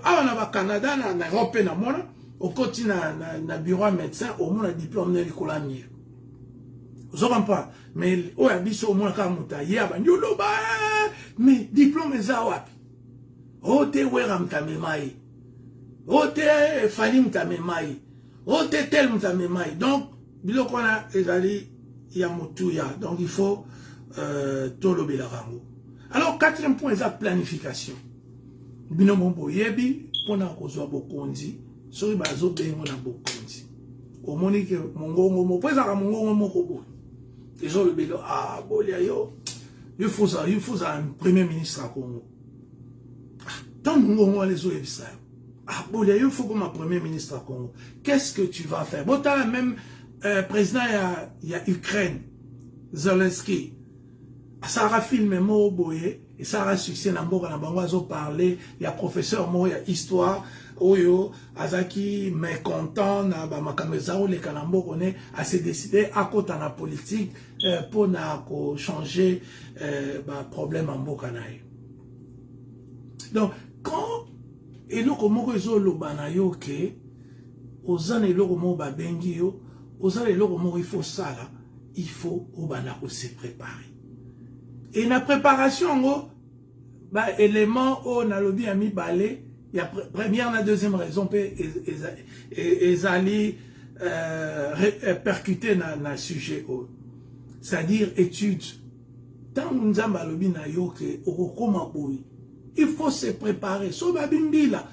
Canada, na Europe, na mona, au côté na bureau médecin, au moins un diplôme de l'économie. Vous n'avez pas, mais au abisso au moins quand muta yaba, mais diplôme est wapi. O te weram ta memai, o te falim ta memai, o te tel ta memai. Donc biloko na ezali ya mutuya. Donc il faut tolo belarango. Alors quatrième point, c'est la planification. Bino mombo yebi pona kozwa bokonzi soki bazo bengo na bokonzi omoni ke mongongo mo pesa ka mongongo moko bo ezo le belo ah bolia yo il faut ça un premier ministre à Congo tant mongongo les zo ebisa ah bolia yo faut comme un premier ministre à Congo qu'est-ce que tu vas faire bon t'as même président il y a Ukraine Zelensky ça a filmé mo boye. Et ça a succès dans Mboka, dans parler, il y a professeur, il y a histoire, Oyo, Azaki, mécontent, Makamezao, les Kanambo, on est assez décidé à côté de la politique pour changer problème en Mboka. Donc, quand, et nous, comme on le banayo, que, aux années, le romo babengi yo, aux années, le romo, il faut ça, là, il faut, au banako, se préparer. Et la préparation, élément où on a lobby à mi balé, il y a première, la deuxième raison, et ali percuter dans le sujet, c'est-à-dire étude. Tant nous avons lobby na yo que au comment boui, il faut se préparer. Sobabi mbila,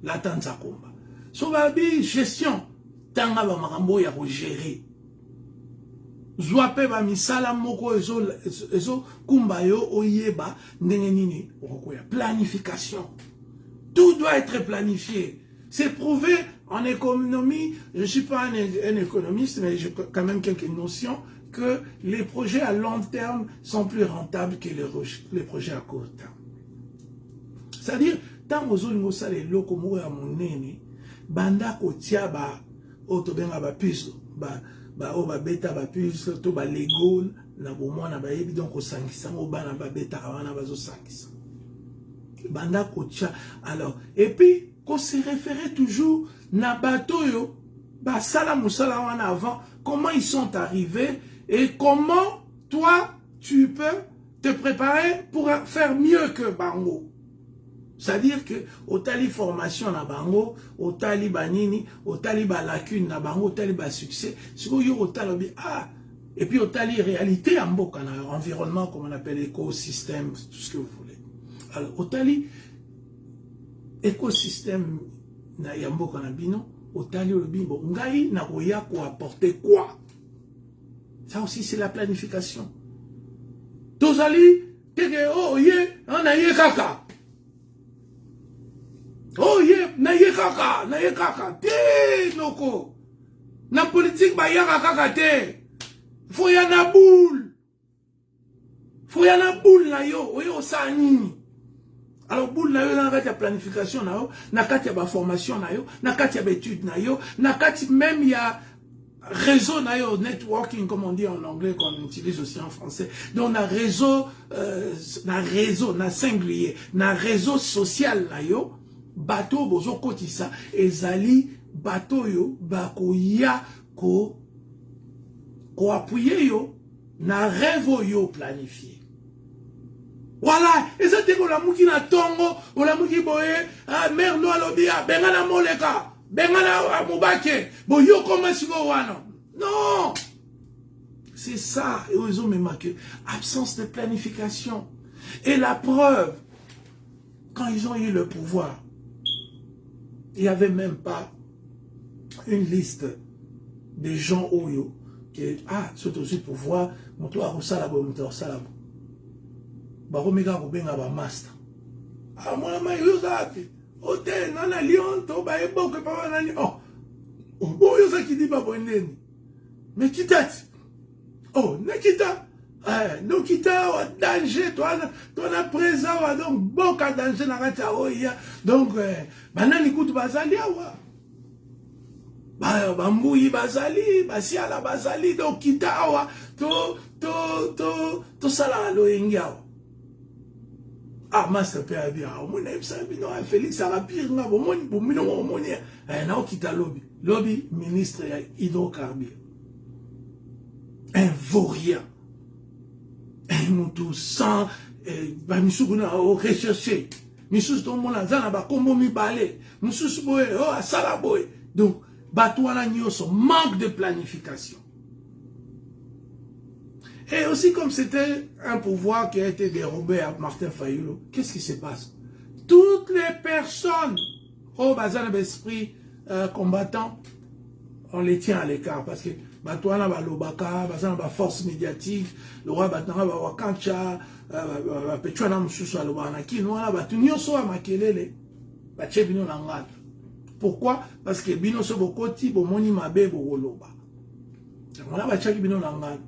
la tanza komba. Sobabi gestion, tanga ba makambo ya ko gérer. Zwape ba misala moko ezo kumba yo oyeba ndenge nini okoya. Planification. Tout doit être planifié. C'est prouvé en économie. Je ne suis pas un économiste, mais j'ai quand même quelques notions que les projets à long terme sont plus rentables que les projets à court terme. C'est-à-dire, tant que vous avez les locaux à mon nez, banda kotia ba otobenga ba puce ba o ba beta ba puce to ba lego na bomona ba yebi donc au sangisa o bana ba beta wana bazo sangisa banda kotia. Alors et puis qu'on se référait toujours na bateau yo ba sala musala wana avant, comment ils sont arrivés et comment toi tu peux te préparer pour faire mieux que bango. C'est-à-dire que au tali formation na bango, au tali banini, au tali ba lacune na bango, au tali ba succès, ce que yo au tali ah, et puis au tali réalité en mboka na environnement comme on appelle écosystème, tout ce que vous voulez. Alors au tali écosystème na yamboka na bino, au tali le bimbo ngai na koya ko apporter quoi? Ça aussi c'est la planification. Tozali teke oh ye, on a ye kaka. Oh yeah, na ye kaka, te noko. Na politique ba yaka kaka te. Faut ya na boule. Faut ya na boule na yo, oyo sa nini. Alors boule na yo na kati ya planification na yo, na kati ya ba formation na yo, na kati ya étude na yo, na kati même ya réseau na yo, networking comme on dit en anglais, qu'on utilise aussi en français. Donc na réseau, na singulier, na réseau social na yo. Bateau bozo kotisa ezali bateau yo bakoya ko appuyer yo na rêve yo planifié. Voilà, et ça te ko la muki na tongo, o la muki boye, ah mère no alobia, benga na moleka, benga na mubake, bo yo comment siko wana. Non. C'est ça, et ils ont même marqué absence de planification. Et la preuve, quand ils ont eu le pouvoir, il n'y avait même pas une liste des gens Oyo qui sont aussi pour voir mon toit au salabo, mon toit au salabo. Baromega Robenga ba master. Ah, moi, ma yozati. Ote, nana lion, to ba ebo que pas nani. Oh, bon, yosa qui dit pas bon neni. Mais qui tête? Oh, ne kita. Donc kita au danger, toi na présent, donc bon cas danger na kata oya. Donc, banani kutu bazali awa. Bambouyi bazali, basiala bazali, donc kita awa. To sala lo ingiawa. Ah, master père bien, au moins, Félix, ça va pire, non, bon, non, kita lobby. Lobby, ministre hydrocarbures. Un vaurien. Un moutou sans, misou na recherché. Misou ton mon azana ba kombo mi balé. Misou boy, oh, sala boy. Donc, batouana nyoso, manque de planification. Et aussi, comme c'était un pouvoir qui a été dérobé à Martin Fayulu, qu'est-ce qui se passe? Toutes les personnes au bazar d'esprit combattant, on les tient à l'écart parce que Batouana ba lobaka, bazana ba force médiatique, le roi Batana ba wakancha, Pechuana Moussoussa lobana qui nous a battu nyoso a makelele, bache bino langata. Pourquoi? Parce que bino so bokoti bomoni mabe bogoloba. On a bache bino langata.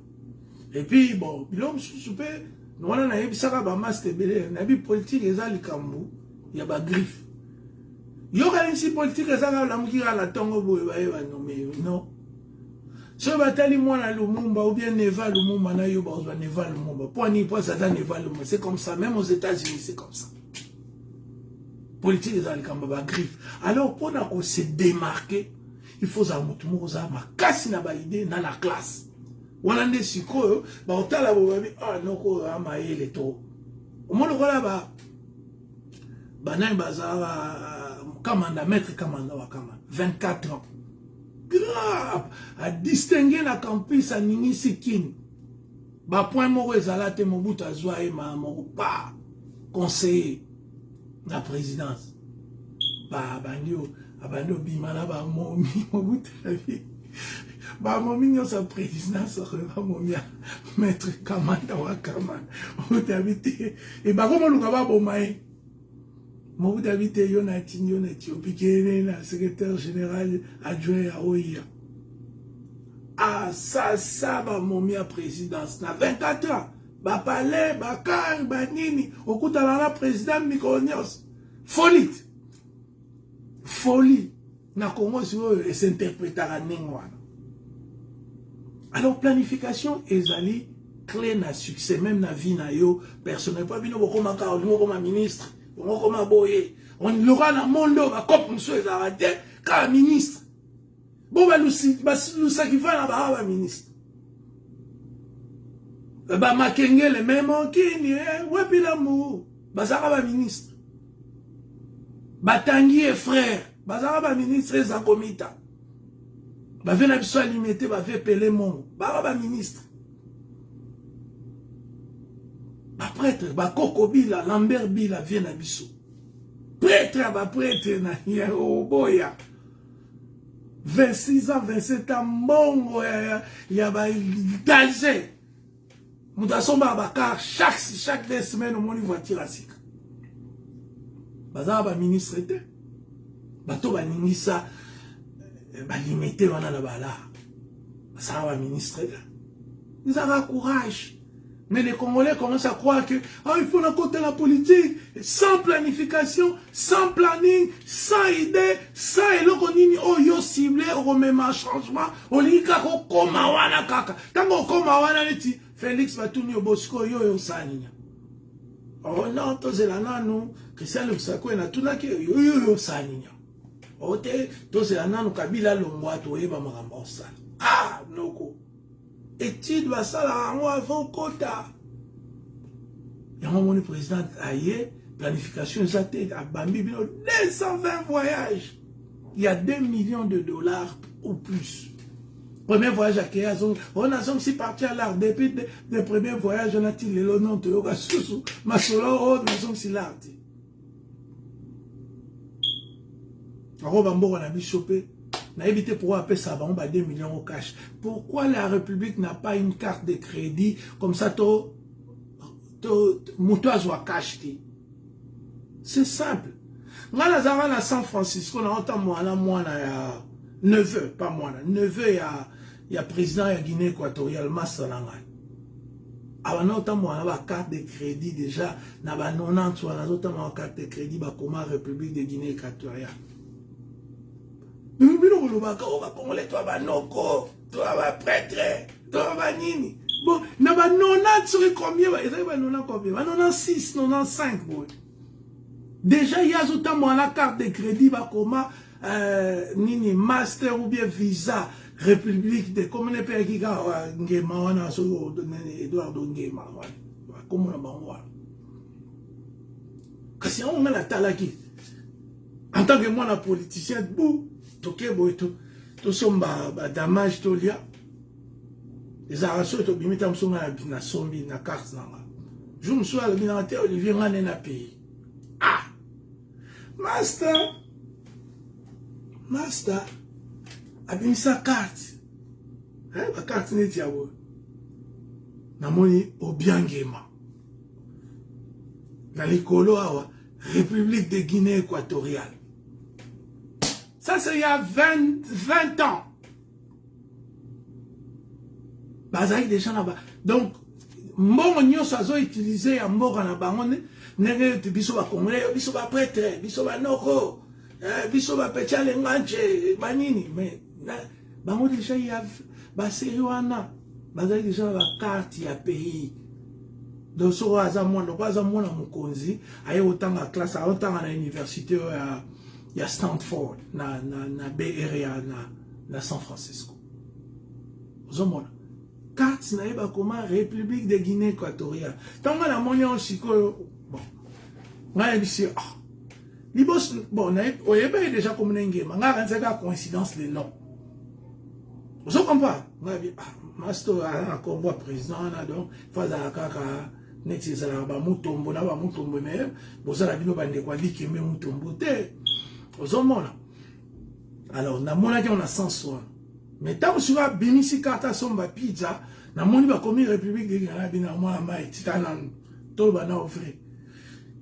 Et puis, bon, l'homme soupé, nous on a eu ça, bah, master belé, on a vu politique, et ça, les cambou, il y a pas griffe. Il y aura une politique, et ça, la mouki à la tongo, non. Ce bataille, moi, la Lumumba, ou bien Neva Lumumba, na yo, bah, Neva Lumumba, point ni point, ça, Neva Lumumba, c'est comme ça, même aux États-Unis, c'est comme ça. Politique, et ça, les cambou, bah, griffe. Alors, pour se démarquer, il faut ça, moutoumouza, ma casse, na ba idée, dans la classe. Wanande siko ba otala bo babi noko amaele to omolo kola ba nai baza kamanda maître kamanda wa kama 24 ans grave à distinguer la campus à nini sikin ba point moko ezala te Mobutu azwa e ma moko pas conseiller la présidence. Abando bimana ba momi mobutavi. Ba momi nyo sa présidence ba momi maître Kamanda wa Kamanda. Mobutavi et ba komo luka ba bomae. Mobutavi te yo na Éthiopie kene na secrétaire général adjoint à OIA. Ah ça ba momi à présidence na 24 ans. Ba palais, ba kar, ba nini, okuta la président Mykonos. Folie. Folie. Na Congo et s'interprétera nengwana. Alors planification ezali clé na succès même na vie na yo personnel pas bino bokoma ka olimo koma ministre, bokoma boye. On l'aura na mondo ba cop muso ezarate ka ministre. Bon ba lusa ki va na ba ministre. Ba makengele même okini wepi la mou. Bazaka ba ministre. Batangi et frère. Bazaka ba ministre eza komita. Ba vena biso alimité ba ve pelé mon. Ba ministre. Ba prêtre, ba kokobila, Lambert Bila vient na biso. Prêtre ba prêtre na ya oboya. 26 ans, 27 ans, mongo ya ba danger. Moudason Babakar, chaque 2 semaines, au moins une voiture à sika. Bazar ba ministre était. Bato ba ningisa, ba limité wana na bala. Bazar ba ministre était. Ils avaient courage. Mais les Congolais commencent à croire que il faut côté la politique, sans planification, sans planning, sans idée, sans elokonini oyo ciblé, au même changement, au lika ko koma wana kaka. Tango koma wana neti Félix Batuni Bosco yo saninya. Oh non, tozela nanu, Christian Lusako na tunaki yo saninya. Ote tozela nanu Kabila longwa to yeba makambo osala. Ah noko. Étude basala ngo avant kota. Yango moni président aye planification zate a bambi bino 220 voyages. Il y a 2 millions de dollars ou plus. Premier voyage à Kéazon, on a si parti à l'art. Depuis le premier voyage, on a dit le nom de Yoga Sousou, ma solo, on a si l'art. On a chopé. On a évité pour appeler ça, on a 2 millions au cash. Pourquoi la République n'a pas une carte de crédit comme ça, Moutoise ou cash? C'est simple. Moi, à San Francisco, on a entendu moi, neveu, pas moi, neveu, il y a président de Guinée équatoriale, Massalanga. Avant autant moi, la carte de crédit déjà, na ba 90 soit la autant ma carte de crédit ba comment République de Guinée équatoriale. Nous bino ko ba ko ba congolais toi ba noko, toi ba prêtre, toi ba nini. Bon, na ba 90 sur combien ba ezali ba 90 combien? Ba 96, 95 bon. Déjà il y a autant moi la carte de crédit ba comment nini master ou bien visa République de comme les pays qui ga ngema wana so Eduardo Ngema wana comme na bango kasi on na talaki en tant que moi la politicien bou toke boito to somba damage to lia les araso to bimita msonga na sombi na carte na je me suis allé dans terre Olivier ngane na pays ah master abimisa carte la carte n'est pas namoni Obiangema na likolo awa République de Guinée équatoriale. Ça c'est il y a 20 ans. Bazali déjà là-bas. Donc mbongo nyonso azo utiliser ya mboka na bango nenge biso ba congolais biso ba prêtre biso ba noko biso ba petale nganche banini mais bango déjà il y a ba seriwana bazali déjà ba carte ya pays. Donc so aza mwana mukonzi aye otanga classe otanga na université ya Stanford na Bay Area na San Francisco. Ozomona carte na yeba comment République de Guinée équatoriale. Tant la monia siko bon. Ngaya bisi libos bon na oyeba déjà comme ngema ngaka nzeka coïncidence les noms. Vous comprenez? Ngaya master a combat président là donc faza kaka neti ezala ba mutombo na ba mutombo mais bozala bino bande kwa diki me mutombo te ozomona. Alors na mona ki on a sans soi mais tant sur bimisi carte somba pizza na moni ba komi République de Ghana bina moi mai titana to ba na offrir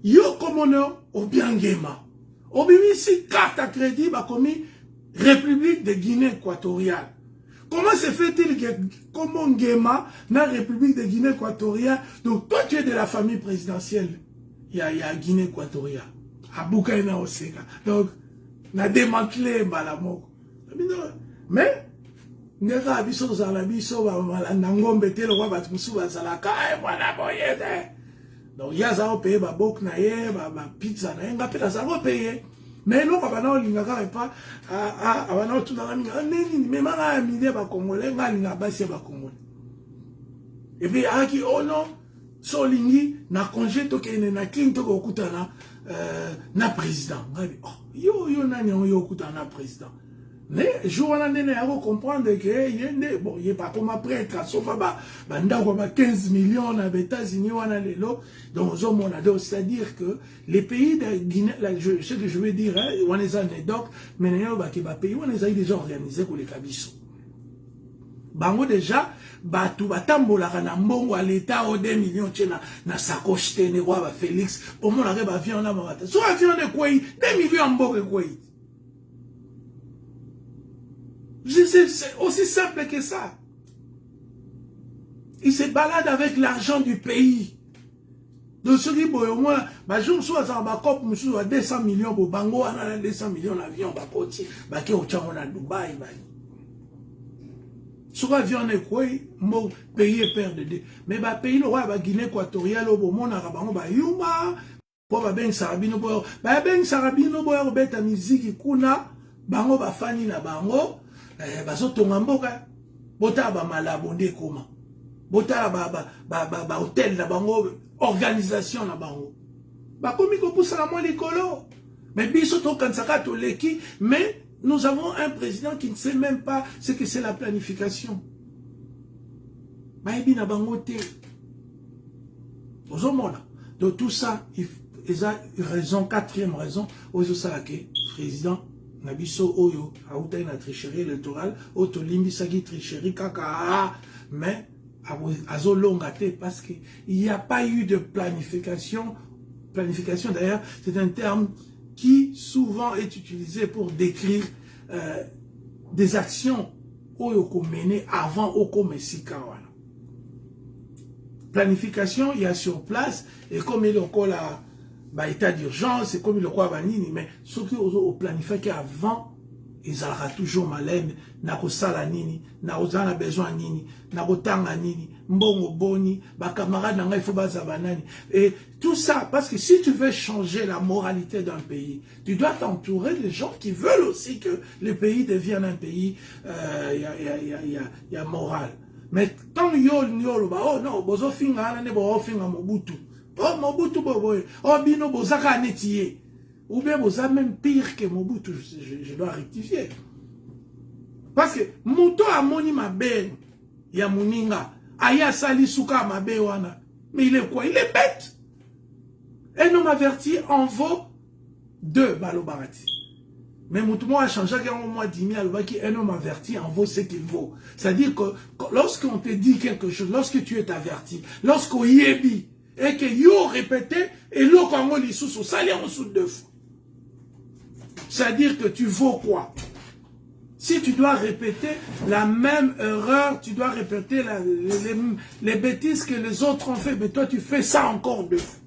yo komono obiangema obimisi carte crédit ba komi République de Guinée équatoriale. Comment se fait-il que comment Ngema na République de Guinée équatoriale, donc toi tu es de la famille présidentielle, il y a Guinée équatoriale, à Bukaina Oseka, donc na démantelé Balamoko. Mais Ngeka abiso zalabiso ba nangombe te le roi batmusu ba zalaka e mwana boyede. Donc ya za payer ba bok na ye ba pizza na nga pela za payer. Mais non, on ne linga pas à tout dans la minga. Mais ma mide ba congolais, nga linga basi ba congolais. Et puis aki oh non, so lingi na congé to ke na king to ko kutana na président. Yo nani yo kutana président. Mais je vais comprendre que bon, il n'est pas comme après, sauf à 15 millions aux États-Unis, donc c'est-à-dire que les pays de Guinée, ce que je veux dire, on les a mais pays, on les a déjà organisés pour les cabissos. Bango déjà, batu batambola na mbongo à l'état au 2 millions na sacoche te ne roi Félix, pour mon arrêt avion na mata. So avion de quoi 2 millions mbongo quoi. C'est aussi simple que ça. Il se balade avec l'argent du pays. Donc, ce qui est au moins, je me suis dit, 200 millions pour Bango, 200 millions d'avions, qui est au Dubaï. Sur l'avion, mon pays est perdu. Mais le pays, le Guinée équatoriale, le monde, Yuma, pour Ben Sarabino, Ben Sarabino, Beta musique, Kuna, Bango, Bafani, na Bango. Bazo tongamboka bota ba malabonde koma bota ba hôtel na bango organisation na bango ba komi ko poussa la moi l'écolo mais biso to kansaka to leki mais nous avons un président qui ne sait même pas ce que c'est la planification ba ebi na bango te ozomona de tout ça ils a raison quatrième raison ozo salake président Nabiso Oyo, a eu une tricherie électorale, auto limbisagi tricherie kaka, mais azo longate parce qu'il n'y a pas eu de planification. Planification d'ailleurs, c'est un terme qui souvent est utilisé pour décrire des actions Oyo ko mené avant Oko Messikawana. Planification, il y a sur place, et comme il y a état d'urgence, c'est comme le roi Banini, mais ceux qui ont planifié qu'avant, ils auront toujours malin, n'a sala nini, n'a besoin nini, n'a tanga nini, mbongo boni, ba camarade n'a il faut banani. Et tout ça, parce que si tu veux changer la moralité d'un pays, tu dois t'entourer de gens qui veulent aussi que le pays devienne un pays, y a moral. Mais tant oh non, bozo finga, bo finga Mobutu. Oh, Mobutu boboye. Oh, bino bozaka netiye. Ou bien boza même pire que Mobutu, je dois rectifier. Parce que Mouto a moni ma ben, ya muninga. Aya sali suka ma wana. Mais il est quoi? Il est bête. Un homme averti en vaut 2 balobarati. Mais Moutou a changé quand moi 10 000 un homme averti en vaut ce qu'il vaut. C'est-à-dire que lorsqu'on te dit quelque chose, lorsque tu es averti, lorsqu'on y est dit, et que yo répété, et l'eau Congo li sous ça les en sous 2 fois. C'est-à-dire que tu vaux quoi? Si tu dois répéter la même erreur, tu dois répéter les bêtises que les autres ont fait, mais toi tu fais ça encore 2 fois.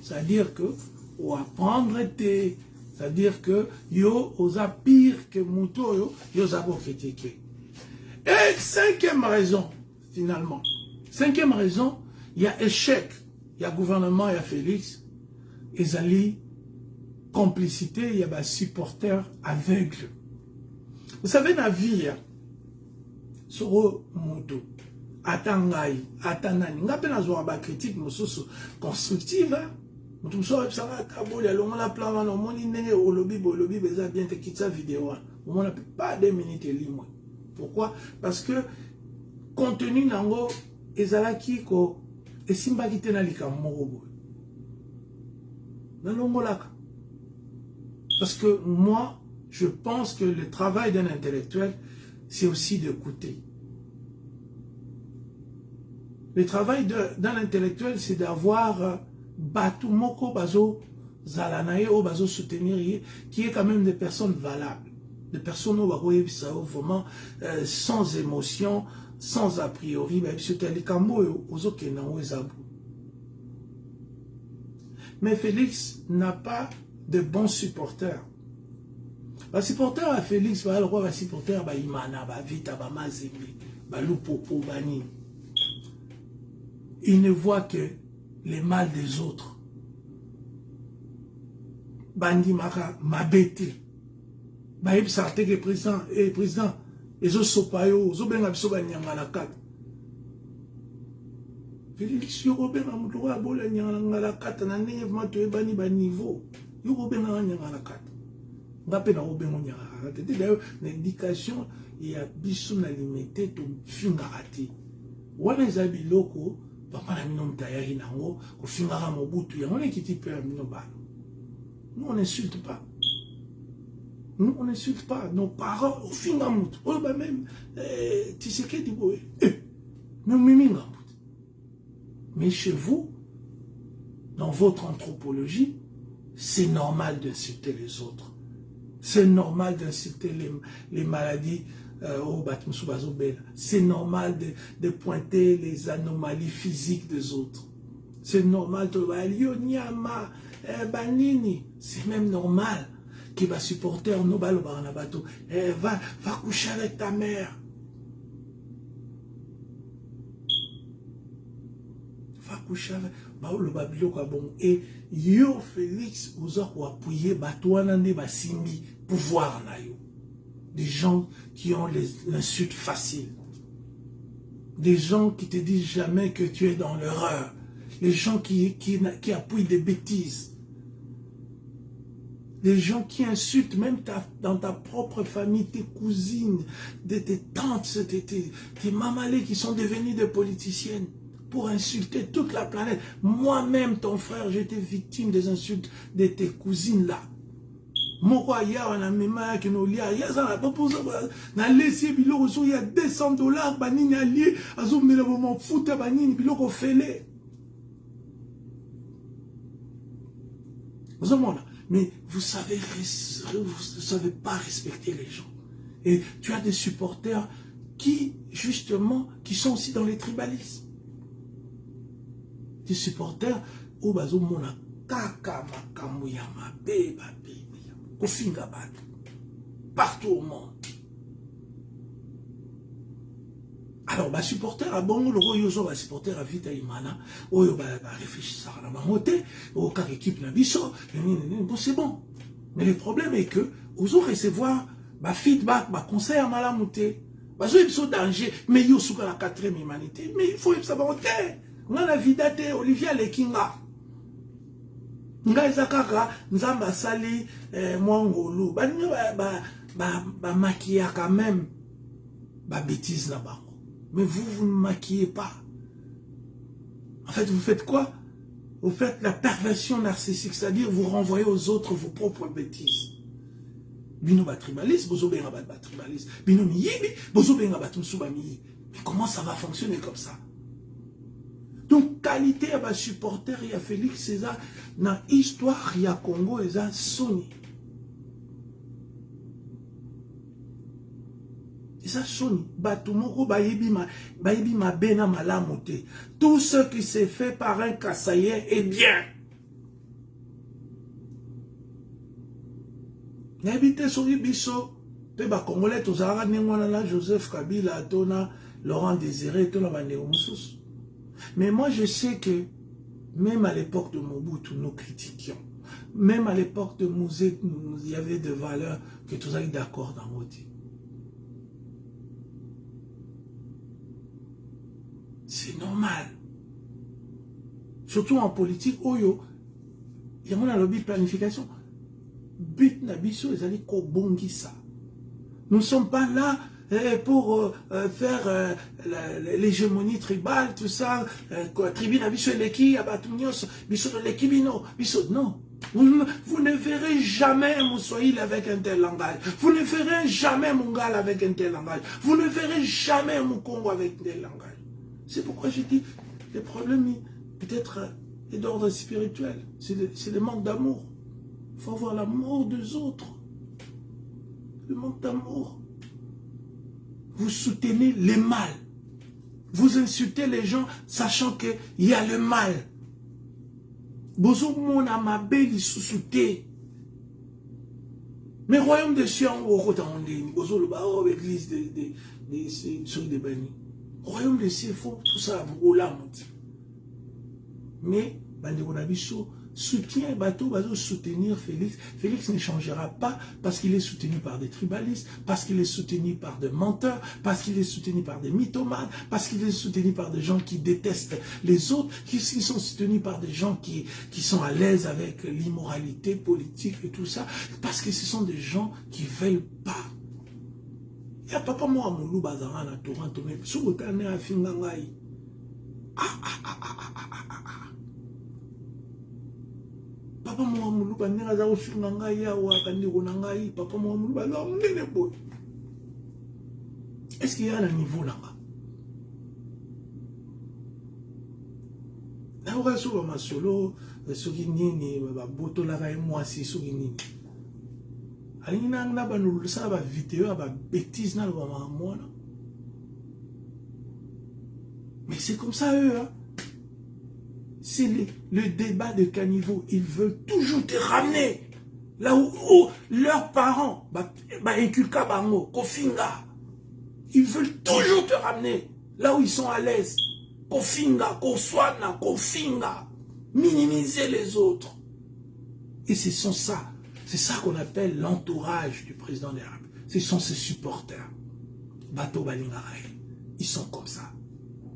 C'est-à-dire que, ou apprendre tes... C'est-à-dire que yo osa pire que Mouto yo zabo critiqué. Et 5e raison, finalement. 5e raison, il y a échec. Il y a gouvernement, il y a Félix. Ils ont complicité, il y a des supporters aveugles. Vous savez, dans la vie, sur Mouto, Atangai, Atanani, on appelle la critique constructive. Pourquoi? Parce que contenu nango ezalaki ko Et simba qui te na likambo nalongolaka. Parce que moi, je pense que le travail d'un intellectuel, c'est aussi d'écouter. Le travail d'un intellectuel, c'est d'avoir Batu Moko Bazo Zalanaye ou Bazo soutenir, qui est quand même des personnes valables. Des personnes où vraiment sans émotion, sans a priori, mais Félix n'a pas de bons supporters. Les supporters à Félix, les supporters à Imana, Vita, Mazembe, Lupopo, Bani. Il ne voit que les mal des autres. Bandi Maka, Mabete. Baïb Sartek est président, les autres sopayo, les autres bengabiso Nyangalakat. Félix, Yorobé Ramoutoura, Bola Nyangalakat, Nane, Matoe Bani Banivo, Yorobé Nyangalakat. Ngape na Robé Nyangalakat. D'ailleurs, l'éducation, il y a bisou na limité, tout fingarati. Wana Zabi Loko, papa na minom tayari nango, au fingara Mobutu, on est qui type à minobal. Nous, on n'insulte pas. Nous, on n'insulte pas. Nos parents, au fingamut. Oh, bah même, tu sais qu'est-ce que mais chez vous, dans votre anthropologie, c'est normal d'insulter les autres. C'est normal d'insulter les maladies. C'est normal de pointer les anomalies physiques des autres. C'est normal de c'est même normal qu'il va supporter un nobal au baranabato. Va coucher avec ta mère. Va coucher avec le babilo bon. Et yo Félix osa ko appuyer batouana ne basimbi pouvoir na yo. Des gens qui ont l'insulte facile. Des gens qui te disent jamais que tu es dans l'erreur. Les gens qui appuient des bêtises. Les gens qui insultent même dans ta propre famille, tes cousines, tes tantes, tes mamalés qui sont devenus des politiciennes pour insulter toute la planète. Moi-même, ton frère, j'étais victime des insultes de tes cousines là. Moi, il y a un mémoire qui nous lie, il y a ça, dans les biloko, il y a $200, banini allié, azou mais le moment fout à banini biloko fêlé. Mais vous savez pas respecter les gens. Et tu as des supporters qui, justement, qui sont aussi dans les tribalismes. Des supporters, au bazo mona kaka makamuyama beba bibia kofinga batu partout au monde. Alors, les supporters à bon, les supporters à Vita Imana, ils réfléchissent à la mamoté, aux équipe Nabiso, c'est bon. Mais le problème est que, vous allez recevoir feedback, conseil à Malamouté, vous avez un danger, mais vous avez la 4e humanité, mais il faut savoir, on a la vidate, Olivia Lekinga. Nga ezakaka, nzamba sali, mwangolu, maquilla quand même, bêtise là-bas. Mais vous ne maquillez pas. En fait, vous faites quoi? Vous faites la perversion narcissique, c'est-à-dire vous renvoyez aux autres vos propres bêtises. Bino ba tribaliste, bozo benga ba tribaliste. Bino miyibi, bozo benga ba tumsuba miyibi. Mais comment ça va fonctionner comme ça? Donc, qualité à ba supporter, il y a Félix César, dans l'histoire, il y a Congo, il y a Sony. Et ça sonne. Tout ce qui s'est fait par un Kassaïen est bien. N'habitez sur Ibiso. Peba Congolais, tous les Joseph Kabila, Laurent Désiré, mais moi je sais que même à l'époque de Mobutu, nous critiquions. Même à l'époque de Mouzé, il y avait des valeurs que tous avez d'accord dans Moti. C'est normal. Surtout en politique, Oyo, il y a un lobby de planification. But Nabiso, ils allaient kobongisa. Nous ne sommes pas là pour faire l'hégémonie tribale, tout ça, tribune à biso leki, à batumnios, biso leki bino, biso, non. Vous ne verrez jamais mon Swahili avec un tel langage. Vous ne verrez jamais mon Gala avec un tel langage. Vous ne verrez jamais mon Congo avec un tel langage. C'est pourquoi je dis, le problème peut-être est d'ordre spirituel. C'est le manque d'amour. Il faut avoir l'amour des autres. Le manque d'amour. Vous soutenez le mal. Vous insultez les gens sachant qu'il y a le mal. Bozo mona mabeli sous-souté. Mais royaume des cieux en haut, bozo le baro l'église des bannis. Royaume des cieux, faut tout ça pour la monte. Mais bande konabiso soutient bateau bazo soutenir Félix. Félix ne changera pas parce qu'il est soutenu par des tribalistes, parce qu'il est soutenu par des menteurs, parce qu'il est soutenu par des mythomanes, parce qu'il est soutenu par des gens qui détestent les autres, qui sont soutenus par des gens qui sont à l'aise avec l'immoralité politique et tout ça, parce que ce sont des gens qui ne veulent pas. Il y a papa moi moulou bazara na Toronto mais soubotane a fingangai. Papa moi moulou ba nera za osungangai ya wa kandiko nangai papa moi moulou ba lo mnene boy. Est-ce qu'il y a un niveau là-bas? Là on va sur ma solo soki nini ba boto la kai moi si soki nini. Ali na na ba no sa ba vidéo ba bêtise na ba moi. Mais c'est comme ça eux hein. C'est le débat de caniveau. Ils veulent toujours te ramener là où leurs parents inculquent bango, kofinga. Ils veulent toujours te ramener là où ils sont à l'aise. Kofinga, koswana, kofinga. Minimiser les autres. Et c'est ça qu'on appelle l'entourage du président de la République. Ce sont ses supporters. Bato Balingaraï. Ils sont comme ça.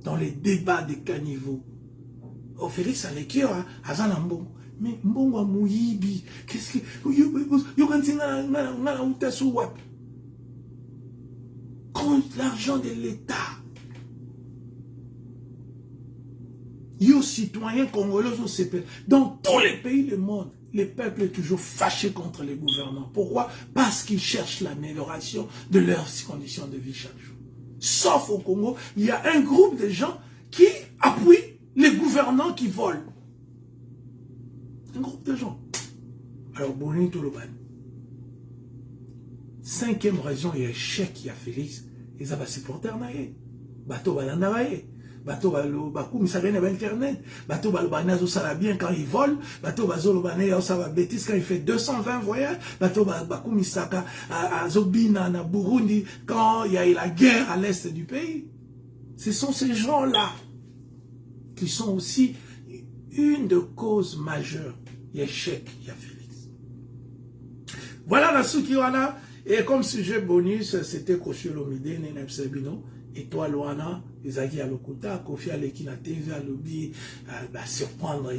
Dans les débats de caniveau. Oh, Félix Alekio, Azana Mbongo. Mais Mbongo Mouyibi, qu'est-ce que. Contre l'argent de l'État. Yo, citoyens congolais, dans tous les pays du monde, les peuples sont toujours fâchés contre les gouvernements. Pourquoi? Parce qu'ils cherchent l'amélioration de leurs conditions de vie chaque jour. Sauf au Congo, il y a un groupe de gens qui appuient les gouvernants qui volent. Un groupe de gens. Alors, Bonito Loban. Cinquième raison, il y a échec, il y a Félix. Ils ont supporter naïe. Bateau balandaïe. Bateau bakou misarene ba internet. Bateau balbanazo ça va bien quand ils volent. Bateau bazolo bané ça va bêtise quand il fait 220 voyages. Bateau bakou misaka à Zobina na Burundi quand il y a eu la guerre à l'est du pays. Ce sont ces gens-là qui sont aussi une des causes majeures. Il y a échec, il y a Félix. Voilà la Soukiwana. Et comme sujet bonus, c'était Kofi Olomide, Nenem Sebino, et toi, Loana, Isaki Alokuta, Kofi Alekina TV, Alobi, surprendre.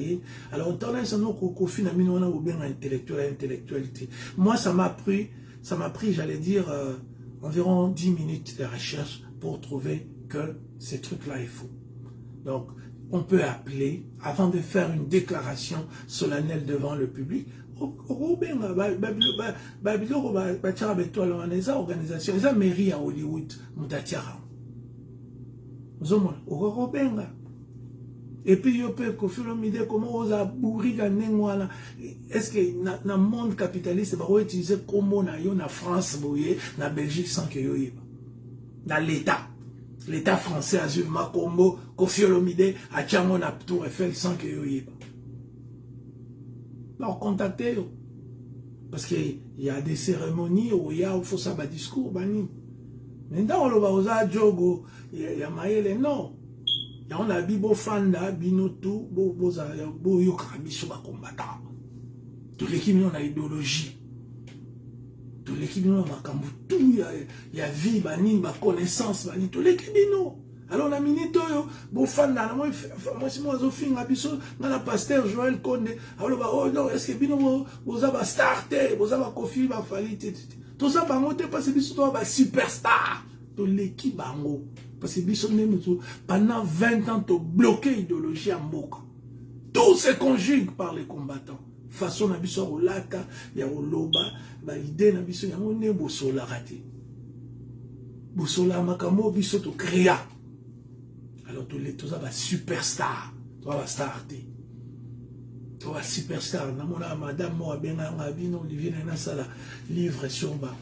Alors, on a un autre Kofi Namino, ou bien intellectualité. Moi, ça m'a pris, j'allais dire, environ 10 minutes de recherche pour trouver que ces trucs-là est faux. Donc, on peut appeler, avant de faire une déclaration solennelle devant le public, organisation, les mairie à Hollywood, et puis il peut confirmer comment on a bourri est-ce que dans le monde capitaliste va utiliser comme on a en France, en Belgique sans que yo dans l'État français a suivi ma combo, Kofi Olomide a Tchamon a Tour Eiffel sans que yo yeba. Alors contactez parce qu'il y a des cérémonies où il faut ça un discours bani. Maintenant on va oser jogo, il y a maïle non. Il y a on a bibo fanda binotu boza bo yokabiso ba combattant. Tous l'équipe on a idéologie. Tous l'équipe on a makambu tout il y a vie bani ba connaissance bani tous l'équipe non. Alors la minute bon fan moi si moi zo finga biso na la pasteur Joël Konde alors oh non est-ce que bino vous avez starté vous avez Kofi ba fali tout ça ba monter parce que biso ba superstar toleki bango. Parce que pendant 20 ans, tu bloqué l'idéologie à Mboka. Tout se conjugue par les combattants. Façon na biso olata, ya oloba, ba idée na biso ya ngone bosola raté. Bosola makamo biso to créa. Alors tous les tous ça va superstar, tu vas star té. Tu vas superstar. Na mona madame mo abenga ngabino Olivier na sala livre sur ba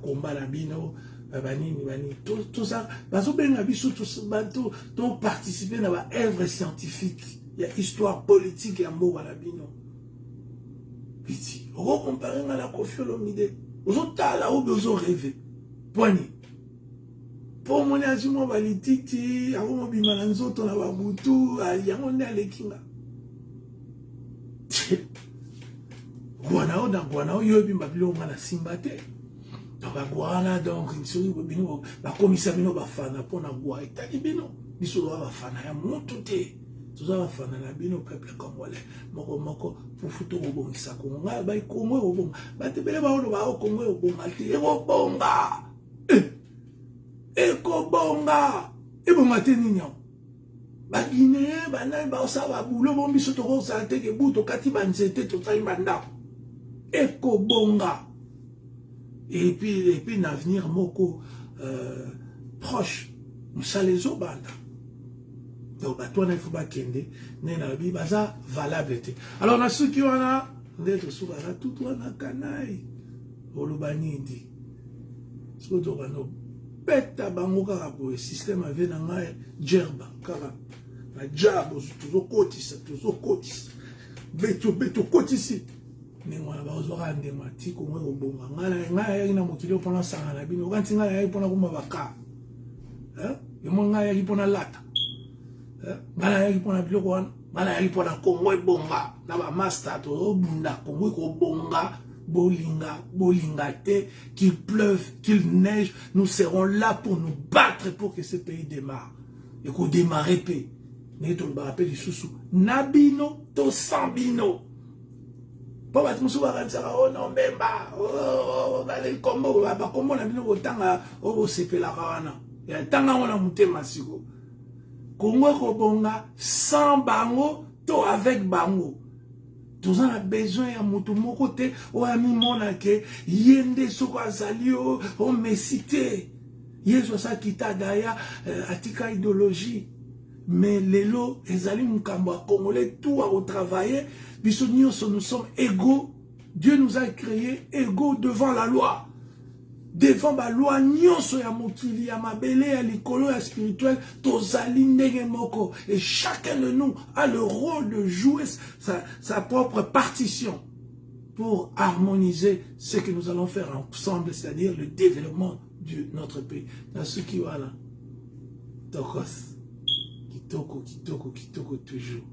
combat la bino. Bani, tout ça, baso benga biso tout participer dans la œuvre scientifique, il y a histoire politique et amour à la bino. Piti, on compare à la Koffi Olomide, aux autres là où besoin rêver, poignet. Pour mon azimo valititi, avant mon bimalanzo ton la babutu, yangonde alekinga. Guanao dans Guanao yobi mbabilo ngala simbate. Donc, la commissaire bino bafana pour na bois et bino biso bafana ya mutu te toza bafana na bino peuple congolais moko pour futo obongisa konga ba Kongo obonga batebele ba ono ba Kongo obonga te ebonga ekobonga ebonga te ninyo ba Guinée banani ba osaba bulo bombi soto ko sa te ke buto kati banzete to tsayi banda ekobonga. Et puis l'avenir moko proche, nous ça les obanda. Donc toi il faut pas kende, nena bi baza valable. Alors na ceux qui wana d'être souvent tout wana kanai olubani ndi. Ce que wana peta bango kaka pour système avait na ngai djerba kaka na jabo toujours kotisa beto kotisi. Nengwana bazwaka ndema tiko mwe obonga ngala ya ina mokili opona sanga na bino kanti ngala ya ipona kuma baka yemo ngala ya ipona lata ngala ya ipona biloko wana ngala ya ipona Kongo ebonga na ba master to obunda Kongo ko bonga bolinga te qu'il pleuve qu'il neige nous serons là pour nous battre pour que ce pays démarre et qu'on démarre pe ne to ba rappel isusu nabino to sambino. Pour battre mon oh non, bemba, oh, les combos, comment on a bien au temps, oh, c'est la ravana. Il y a tant on a monté massiko. Congo Kobonga, sans bango, to avec bango. Tout ça a besoin à mon côté, oh, ami monake, yende soko azalio, oh, me cité. Yeso sa kita daya, atika idéologie. Mais les lots, les alliés congolais, tout à travailler. Nous sommes égaux. Dieu nous a créés égaux devant la loi. Devant la loi, nous sommes spirituel, et chacun de nous a le rôle de jouer sa propre partition pour harmoniser ce que nous allons faire ensemble, c'est-à-dire le développement de notre pays. Dans ce qui va là, Tokos. Kitoko toujours.